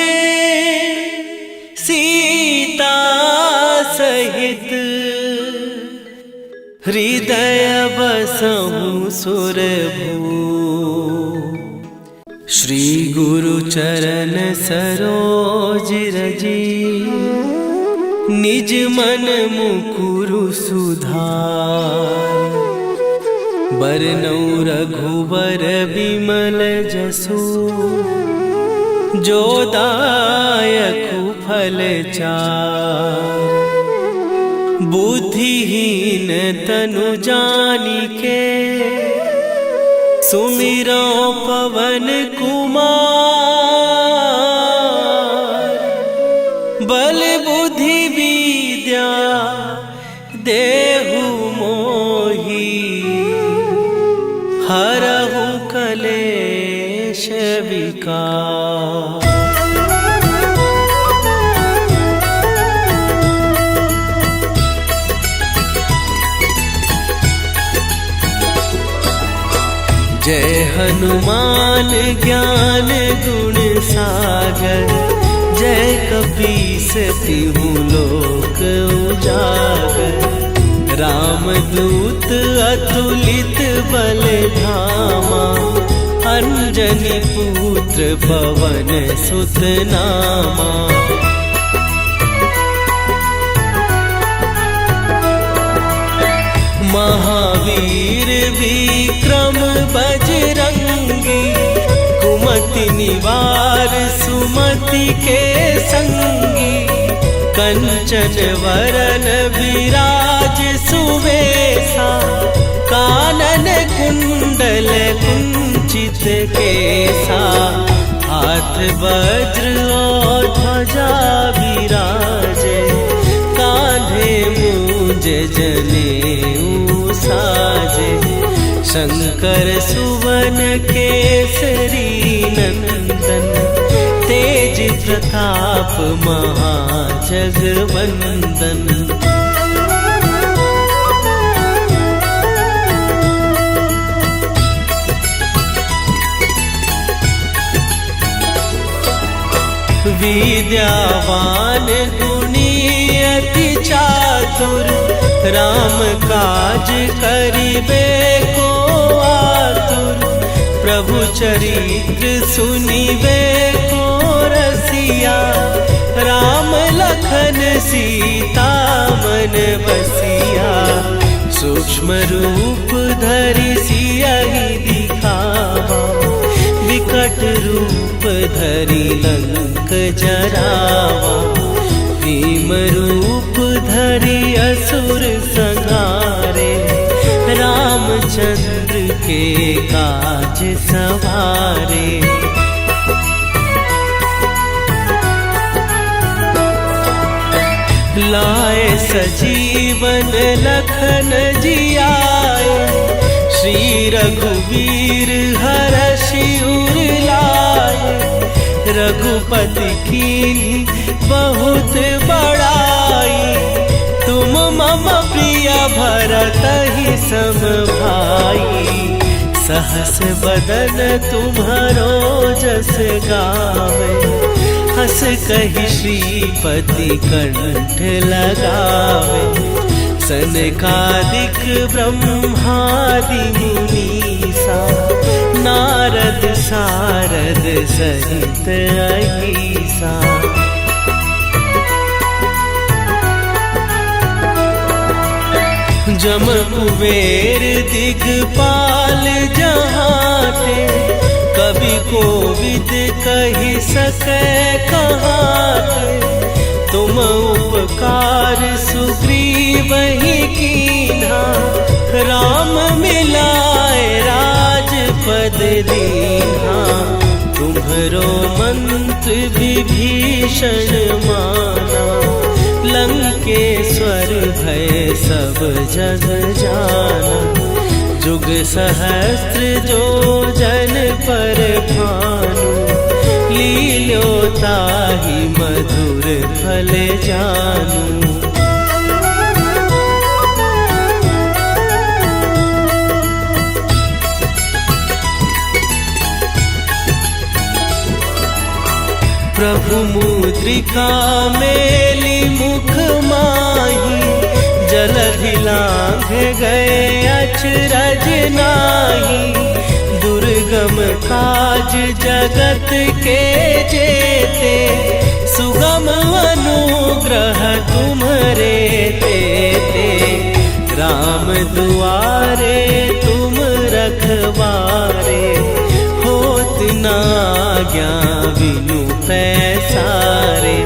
सीता सहित, हृदय बसहु सुरभूप। श्री गुरु चरण सरोज रजी, निज मन मुकुरु सुधार। बरनउँ रघुबर बिमल जसु, जो दायकु फल चार। बुद्धिहीन तनु जानिके, सुमिरो पवन कुमार, बल बुद्धि विद्या देहु मोहि, हरहु कलेश विकार। जय हनुमान ज्ञान गुण सागर, जय कपीस तिहु लोक उजागर। रामदूत अतुलित बल धामा, अंजनी पुत्र पवन सुत नामा। महावीर विक्रम बजरंगी, कुमति निवार सुमति के संगी। कंचन वरन विराज सुवेशा, कानन कुंडल कुंचित केसा। हाथ वज्र और ध्वजा विराजे, कांधे मूंज जनेऊ साजे। शंकर सुवन केसरी नंदन, तेज प्रताप महाजगवंदन। विद्यावान गुणी अति चातुर, राम काज करिबे को आतुर। प्रभु चरित्र सुनिबे को रसिया, राम लखन सीता मन बसिया। सूक्ष्म रूप धरि सियहि दिखावा, विकट रूप धरि लंक जरावा। भीम रूप धरि असुर संहारे, रामचंद्र के काज सवारे। लाए सजीवन लखन जियाए, श्री रघुवीर हरषि उर लाए। रघुपति कीन्ही बहुत बड़ाई, तुम मम प्रिय भरतहि सम भाई। सहस बदन तुम्हरो जस गावे, हस कहि श्रीपति कंठ लगावे। सनकादिक ब्रह्मादि मुनीसा, नारद सारद सहित अहीसा। जम कुबेर दिगपाल जहाते, कवि कोविद कहि सकै कहाते। तुम उपकार सुग्रीवहि कीन्हा, राम मिलाए राजपद दीन्हा। तुम्हरो मंत्र विभीषण माना, लंकेश्वर भय सब जग जाना। जुग सहस्त्र जो जन पर भानु, लील्योताहि मधुर फल जानू। प्रभु मुद्रिका मेली मुख माही, जलधि लांघ गए अचरज नाही। दुर्गम काज जगत के जेते, सुगम अनुग्रह तुम्हरे तेते। राम दुआरे तुम रखवारे, होत न आज्ञा बिनु पैसारे।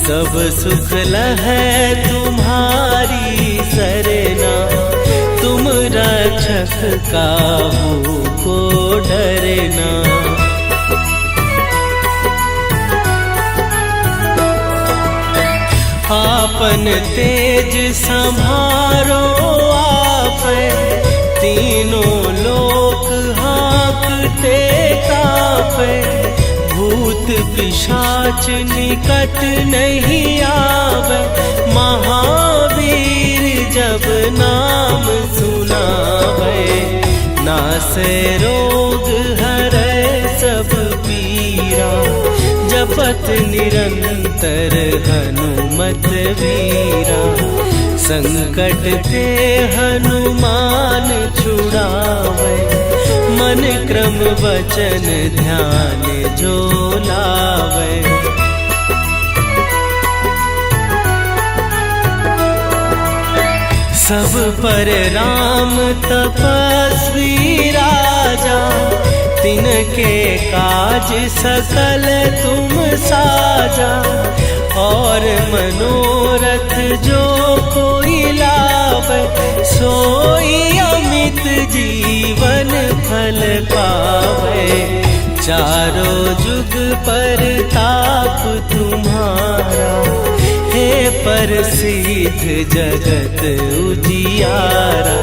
सब सुख लहै तुम्हारी सरना, तुम रक्षक रख काबू को डरना। आपन तेज संभारो आप, तीनों लोक हाँकते कांपे। भूत पिशाच निकट नहीं आवे, महावीर जब नाम सुनावे। नासे रोग हरै सब पीरा, जपत निरंतर हनुमत वीरा। संकट ते हनुमान छुड़ावे, मन क्रम वचन ध्यान जो लावे। सब पर राम तपस्वी राजा, तिनके काज सकल तुम साजा। और मनोरथ जो कोई लावे, सोई अमित जीवन फल पावे। चारों जुग पर ताप तुम्हारा, हे प्रसिद्ध जगत उजियारा।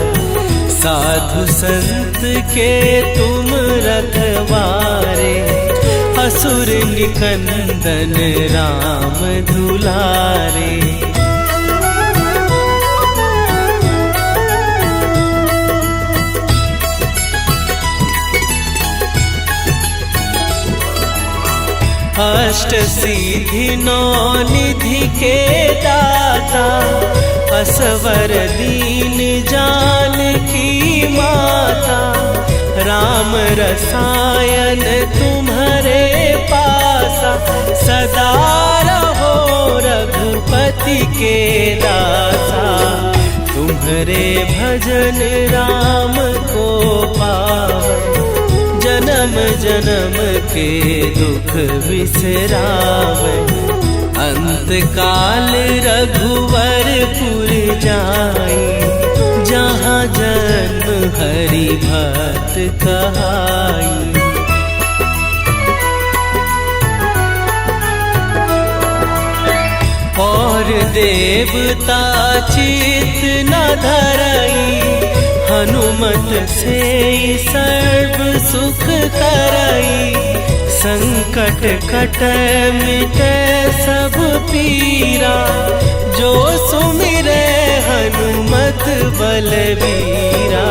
साधु संत के तुम रखवारे, असुर निकंदन राम दुलारे। अष्ट सिद्धि नौ निधि के दाता, असवर दीन जानकी माता। राम रसायन तुम्हारे पासा, सदा रहो रघुपति के दासा। तुम्हारे भजन राम को पावे, जन्म जन्म के दुख बिसरावे। अंत काल रघुवरपुर जाई, जहाँ जन्म हरि भक्त कहाई। और देवता चित न धरई, हनुमत से सर्व सुख करई। संकट कटै मिटै सब पीरा, जो सुमिरै हनुमत बलबीरा।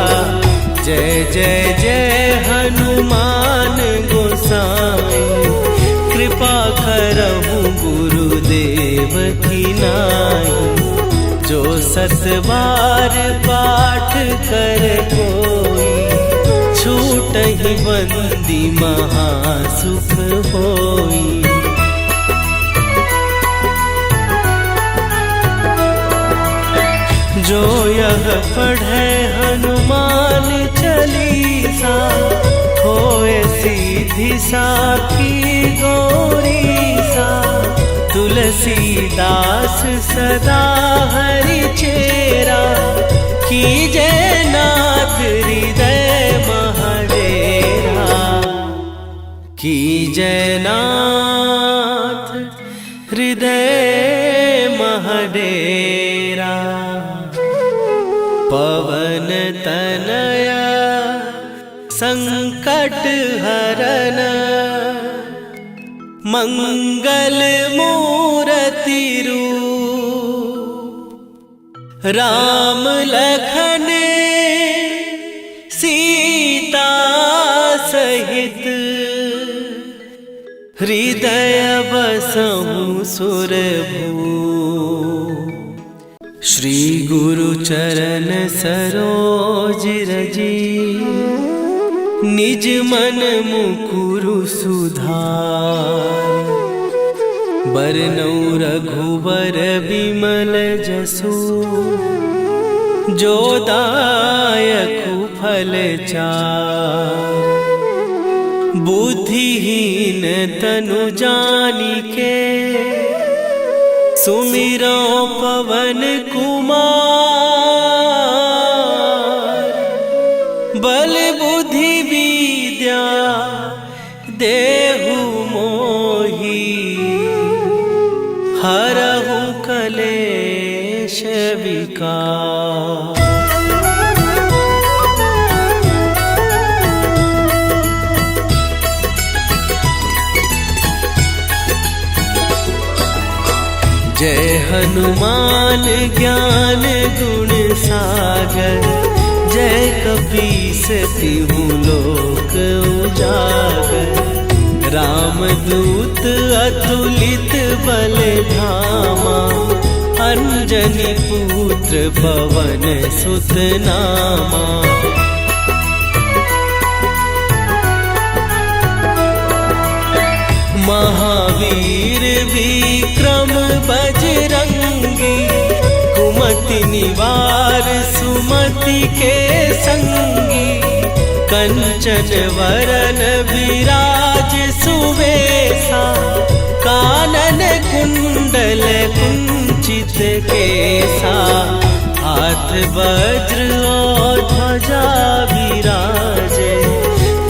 जय जय जय हनुमान गोसाई, कृपा करहु गुरुदेव की नाई। जो सत बार पाठ कर कोई, छूटहि बंदी महासुख होई। जो यह पढ़े हनुमान चालीसा, होए सीधी साखी गौरीसा। तुलसीदास सदा हरि चेरा, कीजय नाथ हृदय महडेरा। कीजय नाथ हृदय महडेरा। पवन तनया संकट हरन, मंगल मूर्ति रूप। राम लखन सीता सहित, हृदय बसहु सुरभूप। श्री गुरु चरण सरोज रजी, निज मन मुकुरु सुधार। बरनउँ रघुवर बिमल जसु, जो दायकु फल चार। बुद्धिहीन तनु जानिके, सुमिरो पवन कुमार। विकार। जय हनुमान ज्ञान गुण सागर, जय कपीस तिहु लोक उजागर। रामदूत अतुलित बल धामा, अंजनी पुत्र पवन सुत नामा। महावीर विक्रम बजरंगी, कुमति निवार सुमति के संगी। कंचन वरन विराज सुवेशा, कानन कुंडल कुंचित केसा। हाथ वज्र और ध्वजा विराजे,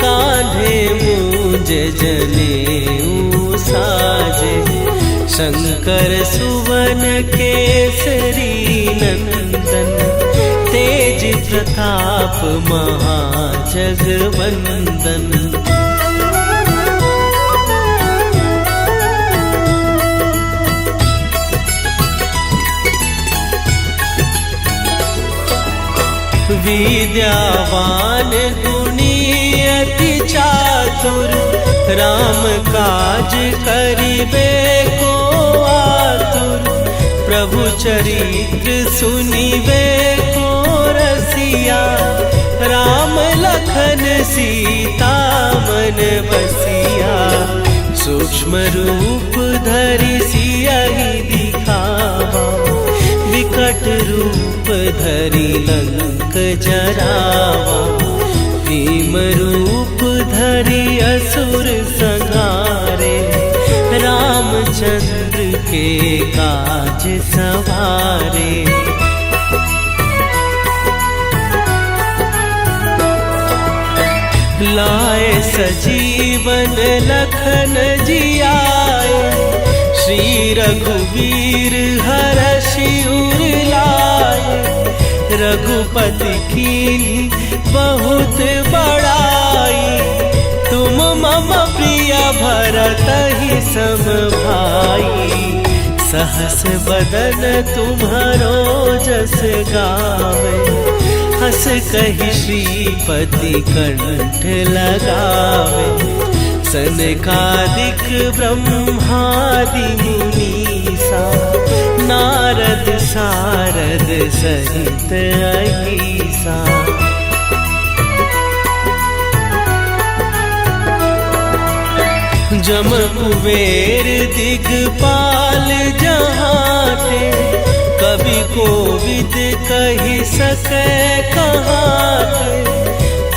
कांधे मूंज जनेऊ साजे। शंकर सुवन केसरी नंदन, तेज प्रताप महाजगवंदन। विद्यावान गुणी अति चातुर, राम काज करिबे को आतुर। प्रभु चरित्र सुनिबे को रसिया, राम लखन सीता मन बसिया। सूक्ष्म रूप धरि सियहि दिखावा, विकट रूप धरि लंक जरावा। भीम रूप धरि असुर संहारे, रामचंद्र के काज सवारे। लाए सजीवन लखन जियाए, श्री रघुवीर हरषि उर लाए। रघुपति कीन्ही बहुत बड़ाई, तुम मम प्रिय भरतहि सम भाई। सहस बदन तुम्हरो जस गावे, हस कहि श्रीपति कंठ लगावे। सनकादिक ब्रह्मादि मुनीसा, नारद सारद सहित अहीसा। जम कुबेर दिगपाल जहाते, कवि कोविद कहि सकै कहाते।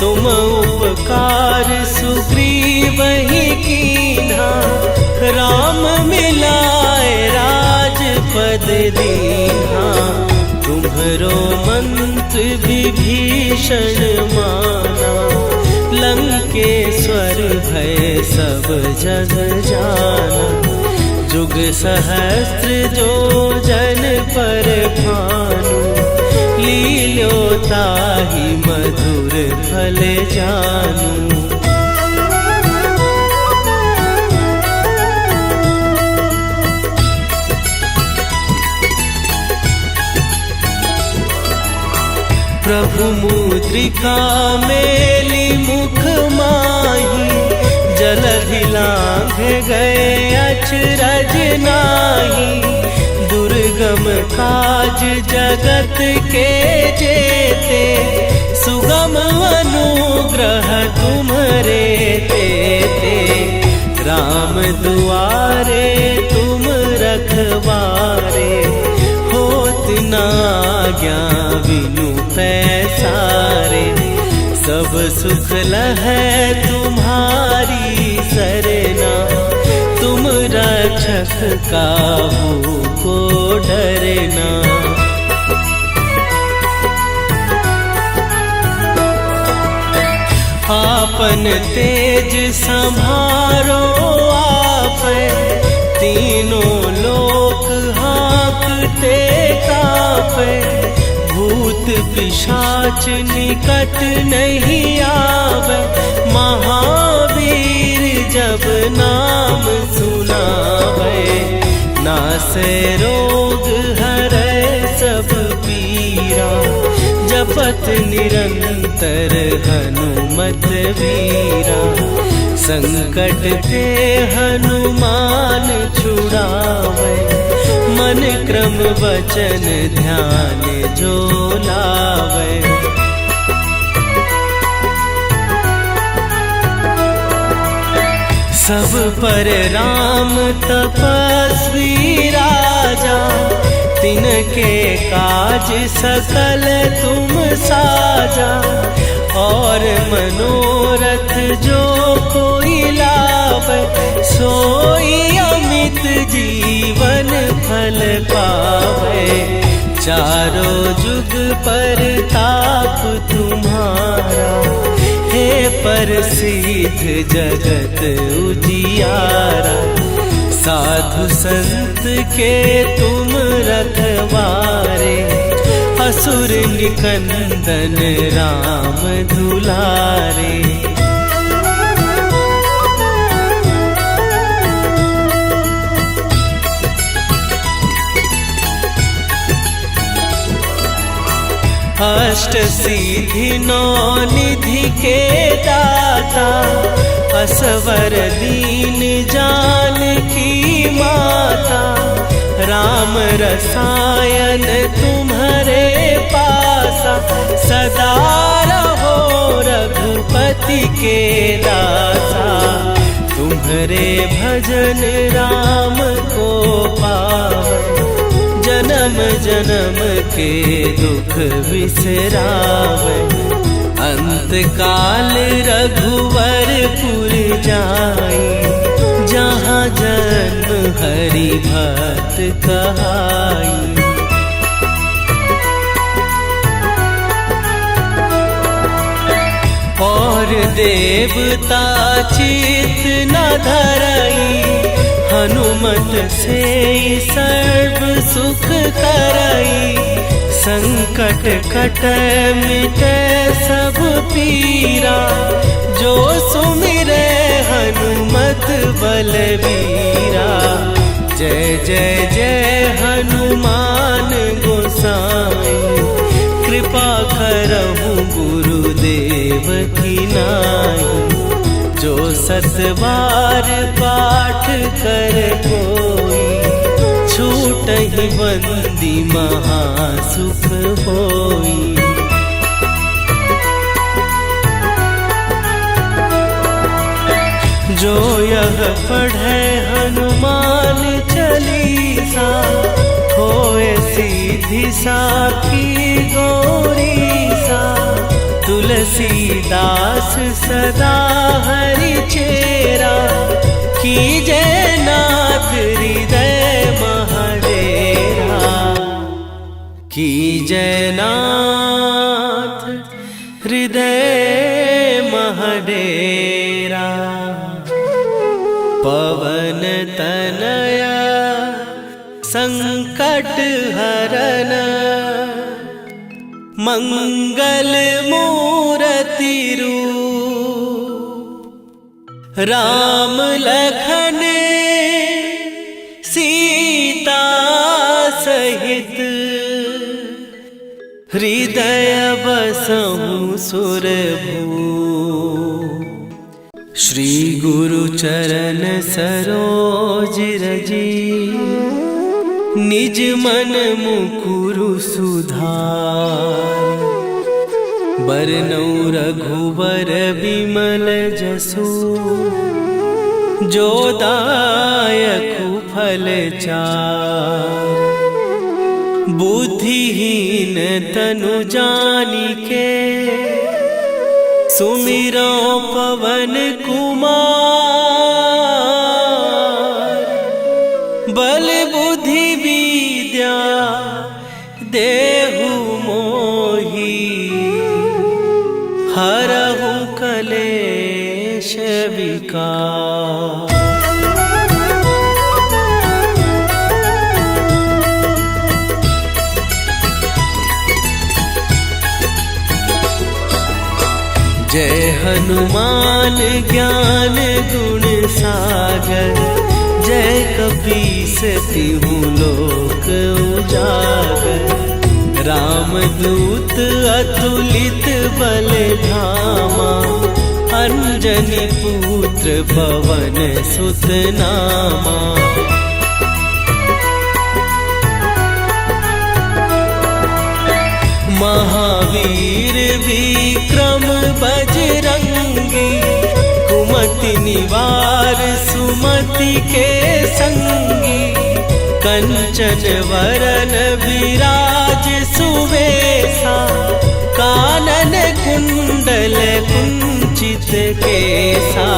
तुम उपकार सुग्रीवहि कीन्हा, राम मिलाए राजपद दीन्हा। तुम्हरो मंत्र विभीषण माना, लंकेश्वर भय सब जग जाना। जुग सहस्त्र जो जन पर भानु, लील्योताहि मधुर फल जानू। प्रभु मुद्रिका मेली मुख माही, जलधि लांघ गए अचरज नाही। दुर्गम काज जगत के जेते, सुगम अनुग्रह तुम्हरे तेते। राम दुआरे तुम रखवारे, होत न आज्ञा बिनु पैसारे। सब सुख लहै तुम्हारी सरना, तुम रक्षक काहू को डरना। आपन तेज संभारो आपै, तीनों लोक हाँकते तापे, भूत पिशाच निकट नहीं आवे। महावीर जब नाम सुनावे, नासे रोग हरै सब पीरा। जपत निरंतर हनुमत वीरा, संकट ते हनुमान छुड़ावे। मन क्रम वचन ध्यान जो लावे। सब पर राम तपस्वी राजा, तिनके काज सकल तुम साजा। और मनोरथ जो कोई लावे, सोई अमित जीवन फल पावे। चारों जुग पर ताप तुम्हारा, हे प्रसिद्ध जगत उजियारा। साधु संत के तुम रखवारे, असुर निकंदन राम दुलारे। अष्ट सिद्धि नौ निधि के दाता, असवर दीन जानकी माता। राम रसायन तुम्हारे पासा, सदा रहो रघुपति के दासा। तुम्हारे भजन राम को पावन, जन्म जन्म के दुख बिसरावे। अंत काल रघुवरपुर जाई, जहाँ जन्म हरि भक्त कहाई। और देवता चित न धरई, हनुमत से सर्व सुख करई। संकट कटे मिटे सब पीरा, जो सुमिरे हनुमत बलबीरा। जय जय जय हनुमान गोसाई, कृपा करहु गुरुदेव की नाई। जो सत बार पाठ कर कोई, छूटहि बंदी महासुख होई। जो यह पढ़े हनुमान चालीसा, होए सीधी साखी गौरीसा। तुलसीदास सदा हरि चेरा, कीजय नाथ हृदय महडेरा। कीजय नाथ हृदय महडेरा। पवन तनया संकट हरन, मंगल मूर्ति रूप। राम लखन सीता सहित, हृदय बसहु सुरभूप। श्री गुरु चरण सरोज रजी, निज मन मुकुरु सुधार। बरनौ रघुवर बिमल जसु, जो दायकु फल चार। बुद्धिहीन तनु जानिके, सुमिरो पवन कुमार। बल बुद्धि विद्या देहु मोहि, हरहु कलेश विकार। जय हनुमान ज्ञान गुण सागर, जय कपीस तिहु लोक उजागर। रामदूत अतुलित बल धामा, अंजनी पुत्र पवन सुत नामा। महावीर विक्रम बजरंगी, कुमति निवार सुमति के संगी। कंचन वरन विराज सुवेशा, कानन कुंडल कुंचित केसा।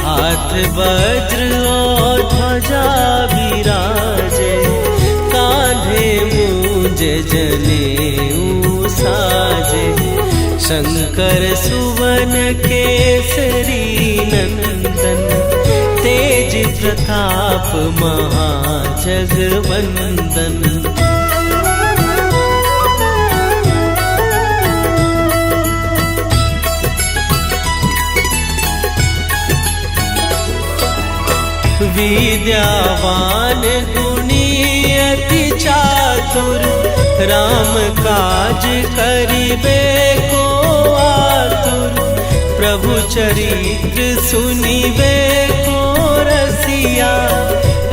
हाथ वज्र और ध्वजा विराजे, कांधे मूंज जनेऊ साजे। शंकर सुवन केसरी नंदन, तेज प्रताप महाजगवंदन। विद्यावान गुणी अति चातुर, राम काज करिबे को आतुर। प्रभु चरित्र सुनिबे को रसिया,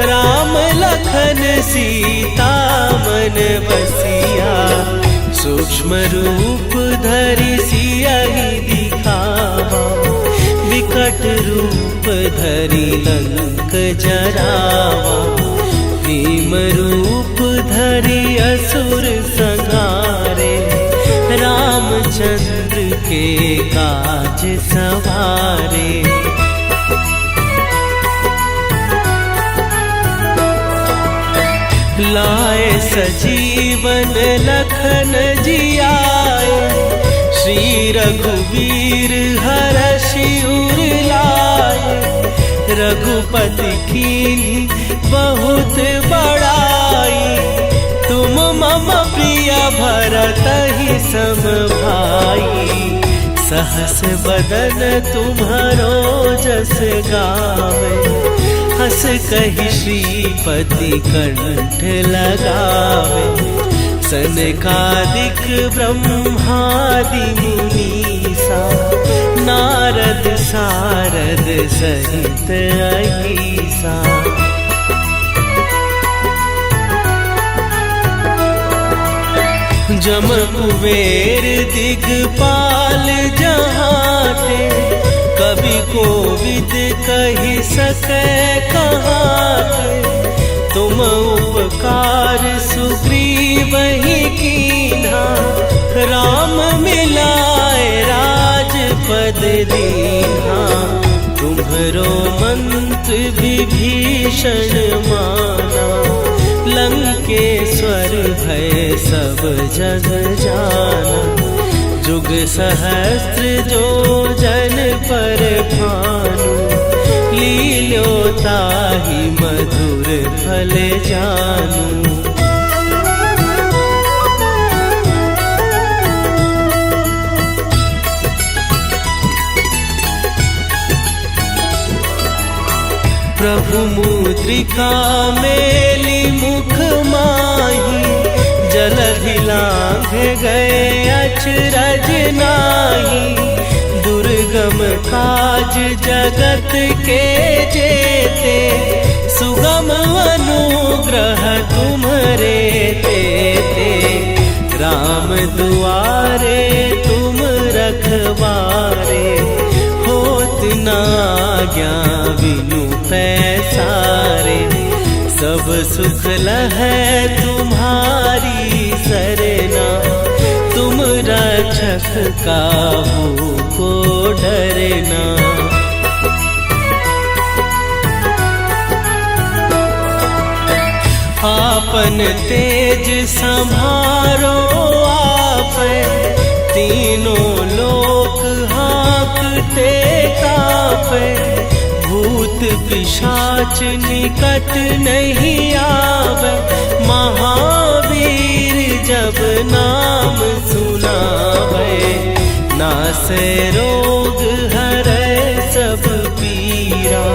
राम लखन सीता मन बसिया। सूक्ष्म रूप धरि सियहि दिखावा, विकट रूप धरि लंक जरावा। भीम रूप धरि असुर संहारे, रामचंद्र के काज सवारे। लाए सजीवन लखन जियाए, श्री रघुवीर हरषि उर लाए। रघुपति कीन्ही बहुत बड़ाई, तुम मम प्रिय भरतहि सम भाई। सहस बदन तुम्हरो जस गावे, हस कहि श्रीपति कंठ लगावे। सनकादिक ब्रह्मादि मुनीसा, नारद सारद सहित अहीसा। जम कुबेर दिगपाल जहाते, कवि कोविद कहि सकै कहाते। तुम उपकार सुग्रीवहि कीन्हा, राम मिलाए राजपद दीन्हा। तुम्हरो मंत्र विभीषण माना, लंकेश्वर भय सब जग जाना। जुग सहस्त्र जो जन पर भानु, लील्योताहि मधुर फल जानू। प्रभु मुद्रिका मेली मुख माही, जलधि लांघ गए अचरज नाही। दुर्गम काज जगत के जेते, सुगम अनुग्रह तुम्हरे तेते। राम दुआरे तुम रखवारे, होत न आज्ञा बिनु पैसारे। सब सुख लहै तुम्हारी सरना, तुम रक्षक काहू को डरना। आपन तेज संभारो आपै, तीनों लोक हाँकते कापै। भूत पिशाच निकट नहीं आवे, महावीर जब नाम सुनावे। नासै रोग हरै सब पीरा,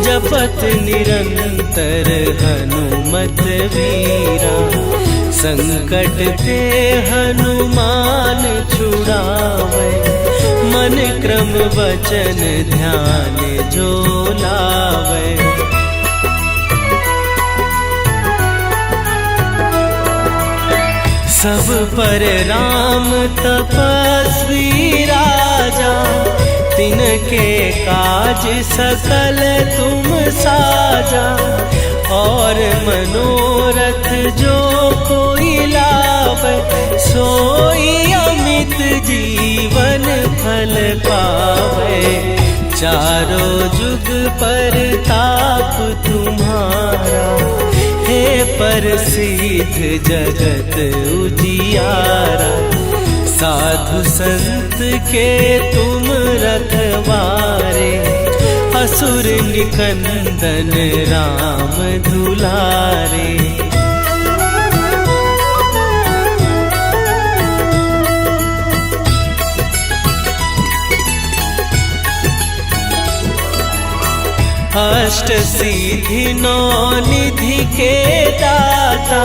जपत निरंतर हनुमत वीरा। संकट ते हनुमान छुड़ावे, मन क्रम वचन ध्यान जो लावे। सब पर राम तपस्वी राजा, तिनके काज सकल तुम साजा। और मनोरथ जो कोई लावे, सोई अमित जीवन फल पावे। चारों जुग पर ताप तुम्हारा, हे प्रसिद्ध जगत उजियारा। साधु संत के तुम रखवारे, असुर निकंदन राम दुलारे। अष्ट सिद्धि नौ निधि के दाता,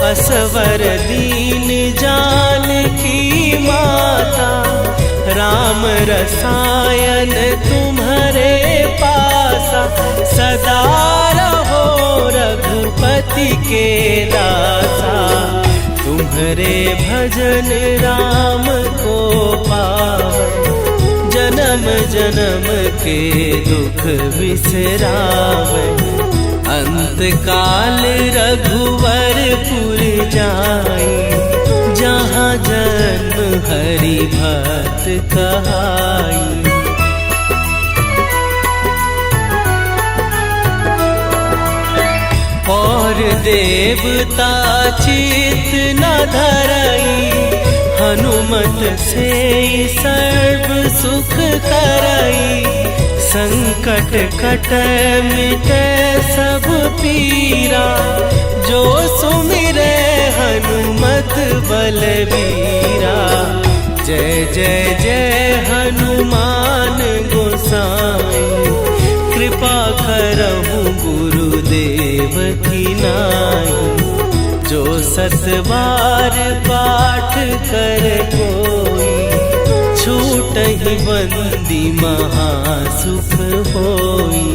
असवर दीन जानकी माता। राम रसायन तुम्हारे पासा, सदा रहो रघुपति के दासा। तुम्हारे भजन राम को पावे, जन्म जन्म के दुख बिसरावे। अंत काल रघुवरपुर जाई, जहाँ जन्म हरि भक्त कहाई। और देवता चित न धरई, हनुमत से सर्व सुख करई। संकट कटै मिटै सब पीरा, जो सुमिरै हनुमत बलबीरा। जय जय जय हनुमान गोसाई, कृपा करहु गुरुदेव की नाई। जो सत बार पाठ कर कोई, छूटहि बंदी महासुख होई।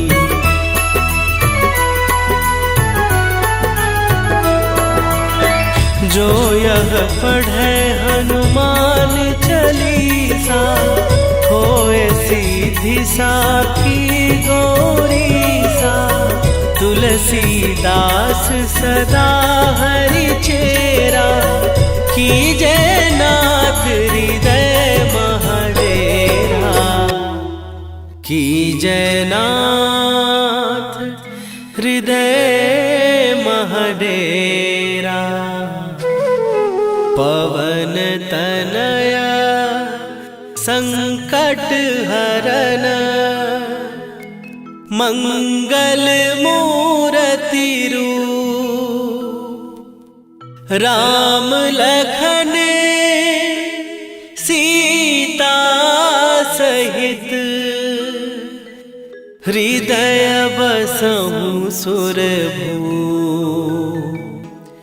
जो यह पढ़े हनुमान चालीसा, होए सीधी साखी गौरीसा। तुलसीदास सदा हरि चेरा, कीजय नाथ हृदय महडेरा। कीजय नाथ हृदय महडेरा। पवन तनया संकट हरन, मंगल मूर्ति रूप। राम लखन सीता सहित, हृदय बसहु सुरभूप।